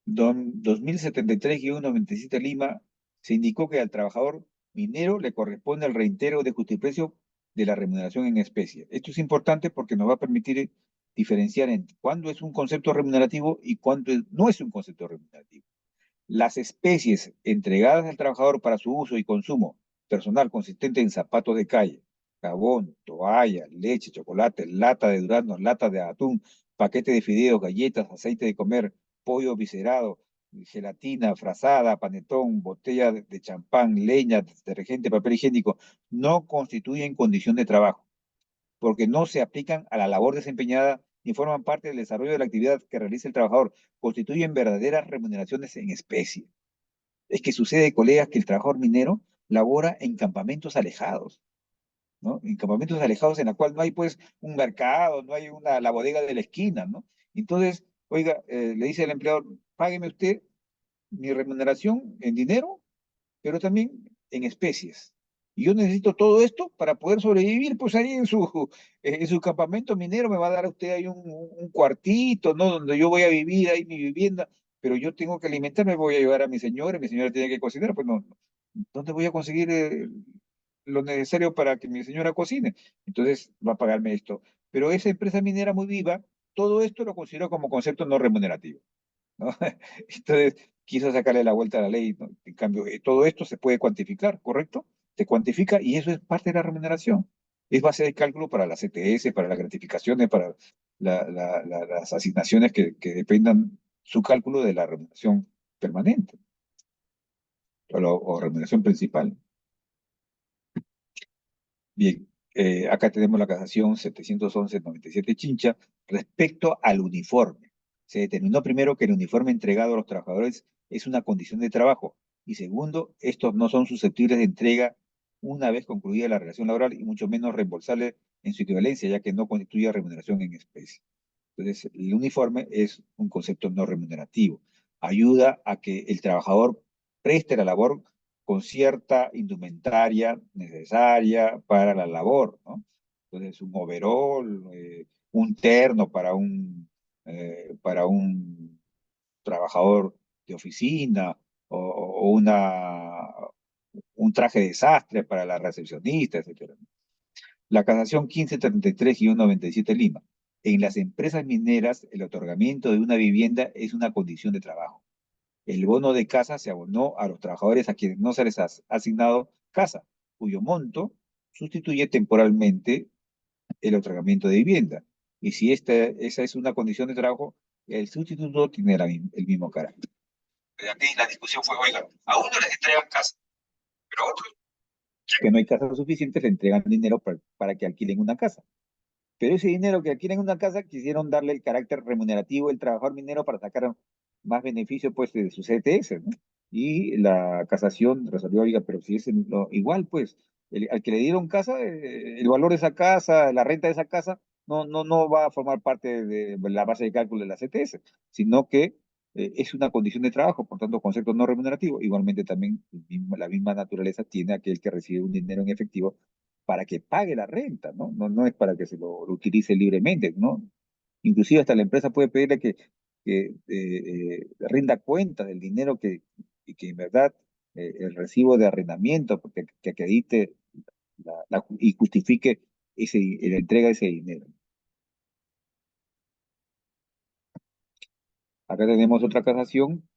2073-97 Lima se indicó que al trabajador minero le corresponde el reintegro de justiprecio de la remuneración en especie. Esto es importante porque nos va a permitir diferenciar entre cuándo es un concepto remunerativo y cuándo no es un concepto remunerativo. Las especies entregadas al trabajador para su uso y consumo personal consistente en zapatos de calle, jabón, toalla, leche, chocolate, lata de duraznos, lata de atún, paquete de fideos, galletas, aceite de comer, pollo viscerado, gelatina, frazada, panetón, botella de champán, leña, detergente, papel higiénico, no constituyen condición de trabajo, porque no se aplican a la labor desempeñada ni forman parte del desarrollo de la actividad que realiza el trabajador, constituyen verdaderas remuneraciones en especie. Es que sucede, colegas, que el trabajador minero labora en campamentos alejados, ¿no? En campamentos alejados en la cual no hay pues un mercado, no hay la bodega de la esquina, ¿no? Entonces, oiga, le dice al empleador, págueme usted mi remuneración en dinero, pero también en especies. Y yo necesito todo esto para poder sobrevivir, pues ahí en su campamento minero me va a dar a usted ahí un cuartito, ¿no? Donde yo voy a vivir, ahí mi vivienda, pero yo tengo que alimentarme, voy a llevar a mi señora tiene que cocinar, pues no, ¿dónde voy a conseguir lo necesario para que mi señora cocine? Entonces va a pagarme esto. Pero esa empresa minera muy viva, todo esto lo considero como concepto no remunerativo, ¿no? Entonces, quiso sacarle la vuelta a la ley, ¿no? En cambio, todo esto se puede cuantificar, ¿correcto? Se cuantifica y eso es parte de la remuneración. Es base de cálculo para las CTS, para las gratificaciones, para las asignaciones que dependan su cálculo de la remuneración permanente o remuneración principal. Bien, acá tenemos la casación 711-97 Chincha respecto al uniforme. Se determinó primero que el uniforme entregado a los trabajadores es una condición de trabajo y segundo, estos no son susceptibles de entrega una vez concluida la relación laboral y mucho menos reembolsable en su equivalencia, ya que no constituye remuneración en especie. Entonces, el uniforme es un concepto no remunerativo. Ayuda a que el trabajador preste la labor con cierta indumentaria necesaria para la labor, ¿no? Entonces, un overol, un terno para un trabajador de oficina o un traje de sastre para la recepcionista, etc. La casación 1533-97 Lima. En las empresas mineras, el otorgamiento de una vivienda es una condición de trabajo. El bono de casa se abonó a los trabajadores a quienes no se les ha asignado casa, cuyo monto sustituye temporalmente el otorgamiento de vivienda. Y si esa es una condición de trabajo, el sustituto tiene el mismo carácter. Aquí la discusión fue, oiga, a uno les entregan casa, pero a otros, ya que no hay casa suficiente, le entregan dinero para que alquilen una casa. Pero ese dinero que adquieren una casa quisieron darle el carácter remunerativo del trabajador minero para sacar más beneficio pues de sus CTS, ¿no? Y la casación resolvió, oiga, pero si es igual, pues, al que le dieron casa, el valor de esa casa, la renta de esa casa, no va a formar parte de la base de cálculo de la CTS, sino que es una condición de trabajo, por tanto, concepto no remunerativo. Igualmente también la misma naturaleza tiene aquel que recibe un dinero en efectivo para que pague la renta, ¿no? No es para que lo utilice libremente, ¿no? Inclusive hasta la empresa puede pedirle que rinda cuenta del dinero que en verdad el recibo de arrendamiento, porque que acredite y justifique la entrega de ese dinero. Acá tenemos otra casación,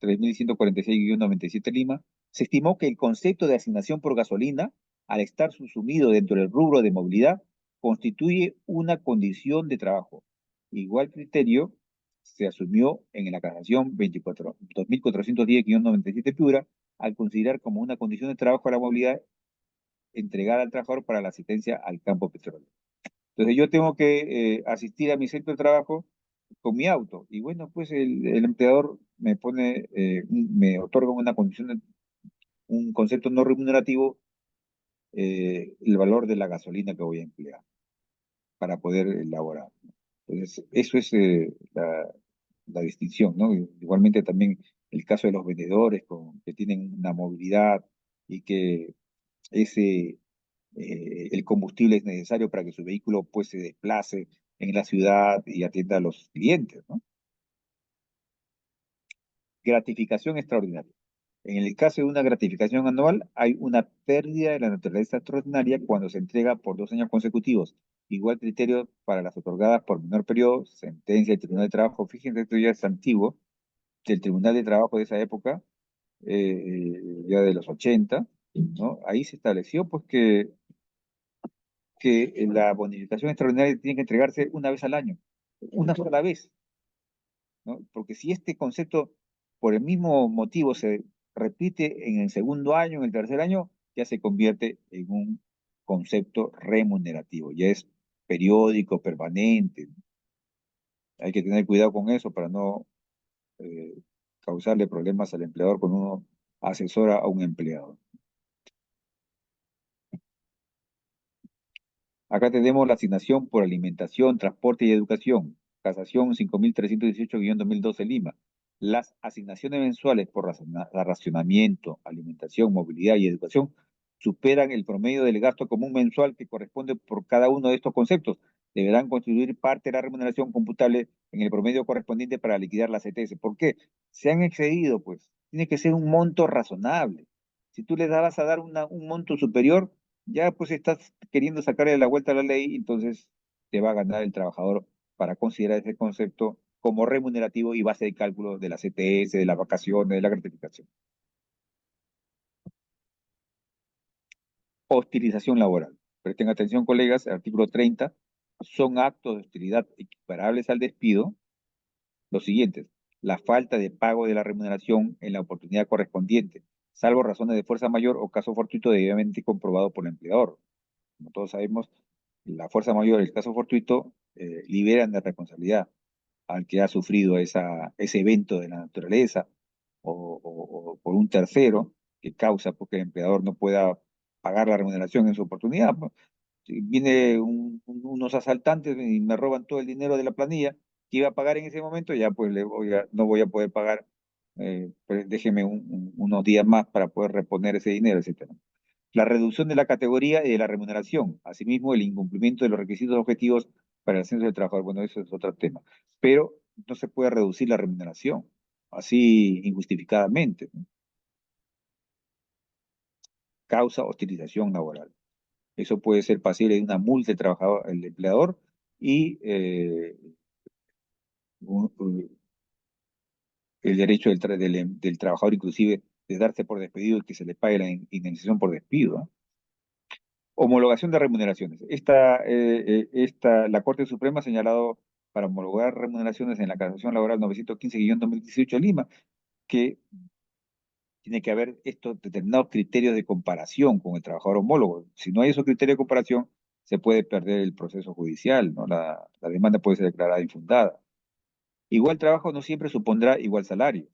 3146-97 Lima. Se estimó que el concepto de asignación por gasolina, al estar subsumido dentro del rubro de movilidad, constituye una condición de trabajo. Igual criterio se asumió en la casación 2410-97 Piura, al considerar como una condición de trabajo la movilidad entregada al trabajador para la asistencia al campo petrolero. Entonces yo tengo que asistir a mi centro de trabajo con mi auto. Y bueno, pues el empleador me otorga una condición, un concepto no remunerativo, el valor de la gasolina que voy a emplear para poder elaborar. Entonces, eso es la distinción, ¿no? Igualmente también el caso de los vendedores que tienen una movilidad y que ese, el combustible es necesario para que su vehículo pues se desplace en la ciudad y atienda a los clientes, ¿no? Gratificación extraordinaria. En el caso de una gratificación anual, hay una pérdida de la naturaleza extraordinaria cuando se entrega por 2 años consecutivos. Igual criterio para las otorgadas por menor periodo, sentencia del Tribunal de Trabajo. Fíjense, esto ya es antiguo, del Tribunal de Trabajo de esa época, ya de los 80, ¿no? Ahí se estableció pues que que la bonificación extraordinaria tiene que entregarse una vez al año, una sola vez, ¿no? Porque si este concepto, por el mismo motivo, se repite en el segundo año, en el tercer año, ya se convierte en un concepto remunerativo, ya es periódico, permanente. Hay que tener cuidado con eso para no eh, causarle problemas al empleador cuando uno asesora a un empleado. Acá tenemos la asignación por alimentación, transporte y educación. Casación 5318-2012 Lima. Las asignaciones mensuales por racionamiento, alimentación, movilidad y educación superan el promedio del gasto común mensual que corresponde por cada uno de estos conceptos. Deberán constituir parte de la remuneración computable en el promedio correspondiente para liquidar la CTS. ¿Por qué? Se han excedido, pues. Tiene que ser un monto razonable. Si tú le vas a dar un monto superior, ya pues estás queriendo sacarle la vuelta a la ley, entonces te va a ganar el trabajador para considerar ese concepto como remunerativo y base de cálculo de la CTS, de las vacaciones, de la gratificación. Hostilización laboral. Presten atención, colegas, el artículo 30, son actos de hostilidad equiparables al despido los siguientes: la falta de pago de la remuneración en la oportunidad correspondiente, salvo razones de fuerza mayor o caso fortuito debidamente comprobado por el empleador. Como todos sabemos, la fuerza mayor y el caso fortuito liberan de responsabilidad al que ha sufrido ese evento de la naturaleza o por un tercero que causa porque el empleador no pueda pagar la remuneración en su oportunidad, pues. Si viene unos asaltantes y me roban todo el dinero de la planilla que iba a pagar en ese momento, ya pues oiga, no voy a poder pagar, pues déjeme unos días más para poder reponer ese dinero, etcétera. La reducción de la categoría y de la remuneración, asimismo el incumplimiento de los requisitos objetivos para el ascenso del trabajador. Bueno, eso es otro tema, pero no se puede reducir la remuneración así injustificadamente, ¿no? Causa hostilización laboral. Eso puede ser pasible de una multa del trabajador, el empleador, y el derecho del trabajador inclusive de darse por despedido y que se le pague la indemnización por despido, ¿no? Homologación de remuneraciones. La Corte Suprema ha señalado para homologar remuneraciones en la Casación Laboral 915-2018 Lima, que tiene que haber estos determinados criterios de comparación con el trabajador homólogo. Si no hay esos criterios de comparación, se puede perder el proceso judicial, ¿no? La demanda puede ser declarada infundada. Igual trabajo no siempre supondrá igual salario.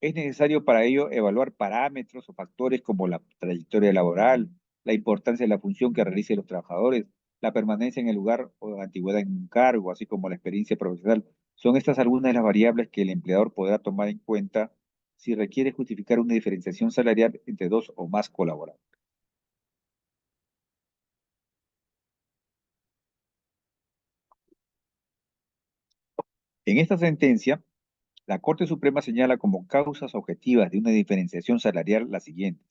Es necesario para ello evaluar parámetros o factores como la trayectoria laboral, la importancia de la función que realicen los trabajadores, la permanencia en el lugar o la antigüedad en un cargo, así como la experiencia profesional. Son estas algunas de las variables que el empleador podrá tomar en cuenta si requiere justificar una diferenciación salarial entre dos o más colaboradores. En esta sentencia, la Corte Suprema señala como causas objetivas de una diferenciación salarial las siguientes: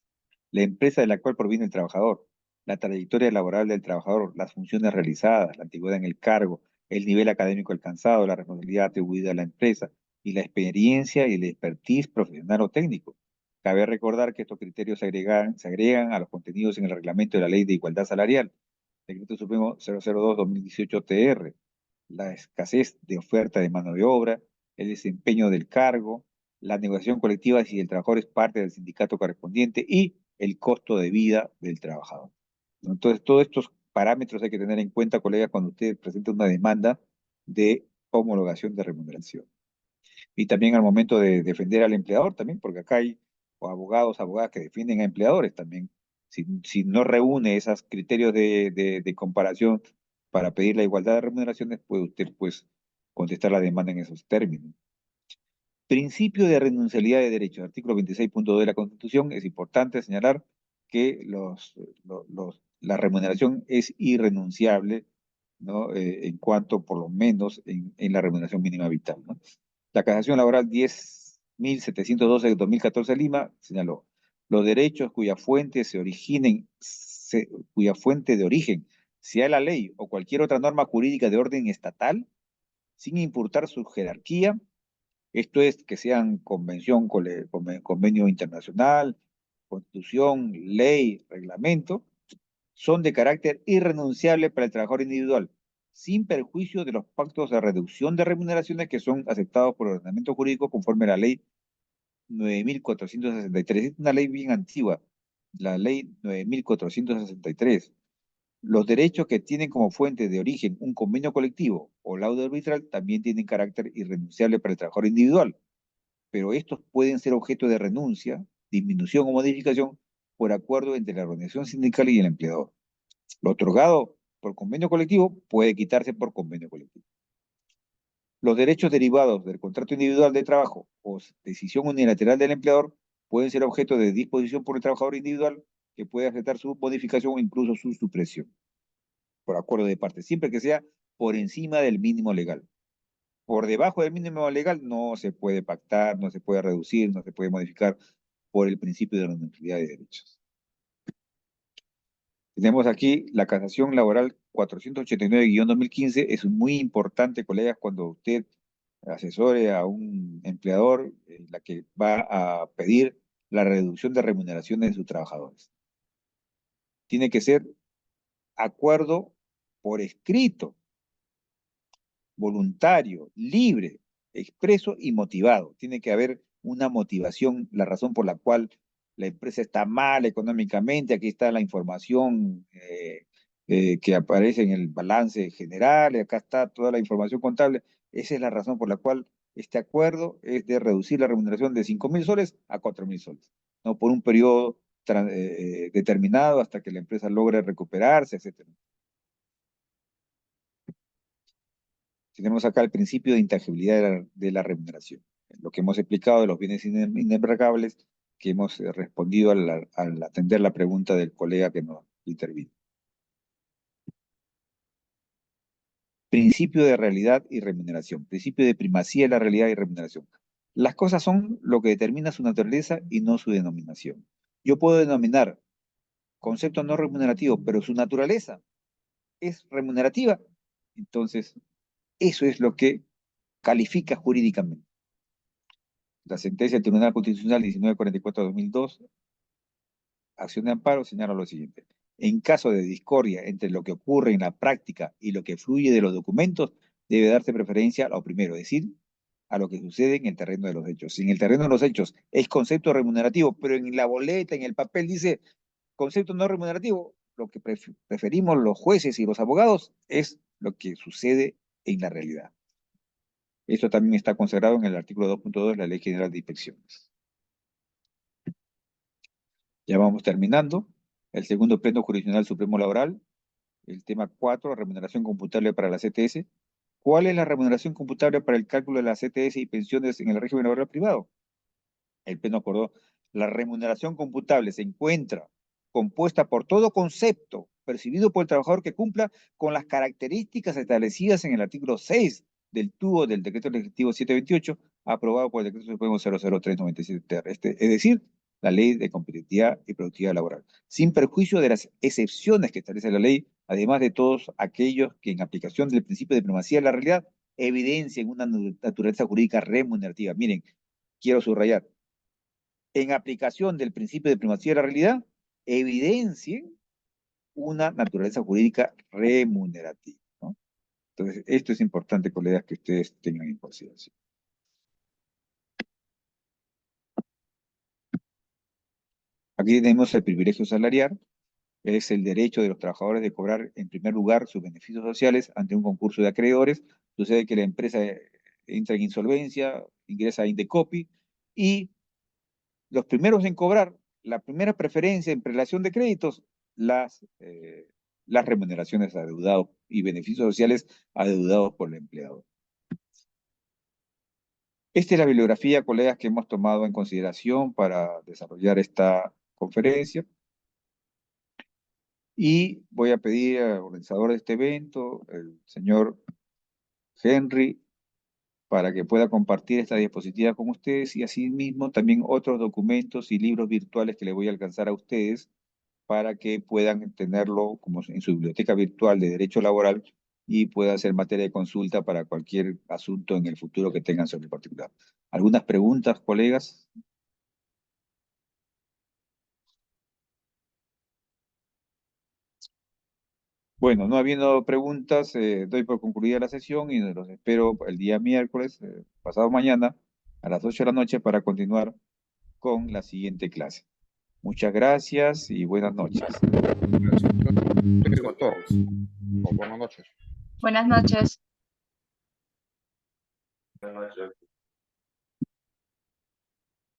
la empresa de la cual proviene el trabajador, la trayectoria laboral del trabajador, las funciones realizadas, la antigüedad en el cargo, el nivel académico alcanzado, la responsabilidad atribuida a la empresa y la experiencia y el expertise profesional o técnico. Cabe recordar que estos criterios se agregan a los contenidos en el reglamento de la Ley de Igualdad Salarial, Decreto Supremo 002-2018 TR, la escasez de oferta de mano de obra, el desempeño del cargo, la negociación colectiva si el trabajador es parte del sindicato correspondiente y el costo de vida del trabajador. Entonces, todos estos parámetros hay que tener en cuenta, colegas, cuando usted presenta una demanda de homologación de remuneración. Y también al momento de defender al empleador, también, porque acá hay abogadas que defienden a empleadores también. Si no reúne esos criterios de comparación para pedir la igualdad de remuneraciones, puede usted pues contestar la demanda en esos términos. Principio de renunciabilidad de derechos. Artículo 26.2 de la Constitución. Es importante señalar que la remuneración es irrenunciable, ¿no? En cuanto, por lo menos, en la remuneración mínima vital, ¿no? La Casación Laboral 10.712 de 2014 Lima señaló: los derechos cuya fuente de origen sea la ley o cualquier otra norma jurídica de orden estatal, sin importar su jerarquía, esto es, que sean convenio internacional, constitución, ley, reglamento, son de carácder irrenunciable para el trabajador individual, sin perjuicio de los pactos de reducción de remuneraciones que son aceptados por el ordenamiento jurídico conforme a la ley 9463. Es una ley bien antigua, la ley 9463. Los derechos que tienen como fuente de origen un convenio colectivo o laudo arbitral también tienen carácter irrenunciable para el trabajador individual, pero estos pueden ser objeto de renuncia, disminución o modificación por acuerdo entre la organización sindical y el empleador. Lo otorgado por convenio colectivo puede quitarse por convenio colectivo. Los derechos derivados del contrato individual de trabajo o decisión unilateral del empleador pueden ser objeto de disposición por el trabajador individual que puede aceptar su modificación o incluso su supresión por acuerdo de partes, siempre que sea por encima del mínimo legal. Por debajo del mínimo legal no se puede pactar, no se puede reducir, no se puede modificar por el principio de la neutralidad de derechos. Tenemos aquí la casación laboral 489-2015. Es muy importante, colegas, cuando usted asesore a un empleador, la que va a pedir la reducción de remuneraciones de sus trabajadores. Tiene que ser acuerdo por escrito, voluntario, libre, expreso y motivado. Tiene que haber una motivación, la razón por la cual la empresa está mal económicamente. Aquí está la información que aparece en el balance general, y acá está toda la información contable. Esa es la razón por la cual este acuerdo es de reducir la remuneración de 5.000 soles a 4.000 soles, ¿no? Por un periodo determinado hasta que la empresa logre recuperarse, etc. Tenemos acá el principio de intangibilidad de la remuneración. Lo que hemos explicado de los bienes inembargables, que hemos respondido al atender la pregunta del colega que nos intervino. Principio de realidad y remuneración. Principio de primacía de la realidad y remuneración. Las cosas son lo que determina su naturaleza y no su denominación. Yo puedo denominar concepto no remunerativo, pero su naturaleza es remunerativa. Entonces, eso es lo que califica jurídicamente. La sentencia del Tribunal Constitucional 1944-2002, acción de amparo, señala lo siguiente. En caso de discordia entre lo que ocurre en la práctica y lo que fluye de los documentos, debe darse preferencia a lo primero, es decir, a lo que sucede en el terreno de los hechos. Si en el terreno de los hechos es concepto remunerativo, pero en la boleta, en el papel dice concepto no remunerativo, lo que preferimos los jueces y los abogados es lo que sucede en la realidad. Esto también está consagrado en el artículo 2.2 de la Ley General de Inspecciones. Ya vamos terminando. El segundo pleno jurisdiccional supremo laboral, el tema 4, remuneración computable para la CTS. ¿Cuál es la remuneración computable para el cálculo de la CTS y pensiones en el régimen laboral privado? El pleno acordó, la remuneración computable se encuentra compuesta por todo concepto percibido por el trabajador que cumpla con las características establecidas en el artículo 6 del tubo del decreto legislativo 728, aprobado por el decreto supremo 00397. Es decir, la ley de competitividad y productividad laboral, sin perjuicio de las excepciones que establece la ley, además de todos aquellos que en aplicación del principio de primacía de la realidad evidencien una naturaleza jurídica remunerativa. Miren, quiero subrayar, en aplicación del principio de primacía de la realidad, evidencien una naturaleza jurídica remunerativa, ¿no? Entonces, esto es importante, colegas, que ustedes tengan en consideración. Aquí tenemos el privilegio salarial, es el derecho de los trabajadores de cobrar en primer lugar sus beneficios sociales ante un concurso de acreedores. Sucede que la empresa entra en insolvencia, ingresa a Indecopi, y los primeros en cobrar la primera preferencia en prelación de créditos, las remuneraciones adeudadas y beneficios sociales adeudados por el empleador. Esta es la bibliografía, colegas, que hemos tomado en consideración para desarrollar esta conferencia. Y voy a pedir al organizador de este evento, el señor Henry, para que pueda compartir esta diapositiva con ustedes y asimismo también otros documentos y libros virtuales que le voy a alcanzar a ustedes para que puedan tenerlo como en su biblioteca virtual de Derecho Laboral y pueda ser materia de consulta para cualquier asunto en el futuro que tengan sobre el particular. ¿Algunas preguntas, colegas? Bueno, no habiendo preguntas, doy por concluida la sesión y los espero el día miércoles, pasado mañana, a las 8 de la noche para continuar con la siguiente clase. Muchas gracias y buenas noches. Gracias, doctor. Buenas noches. Buenas noches.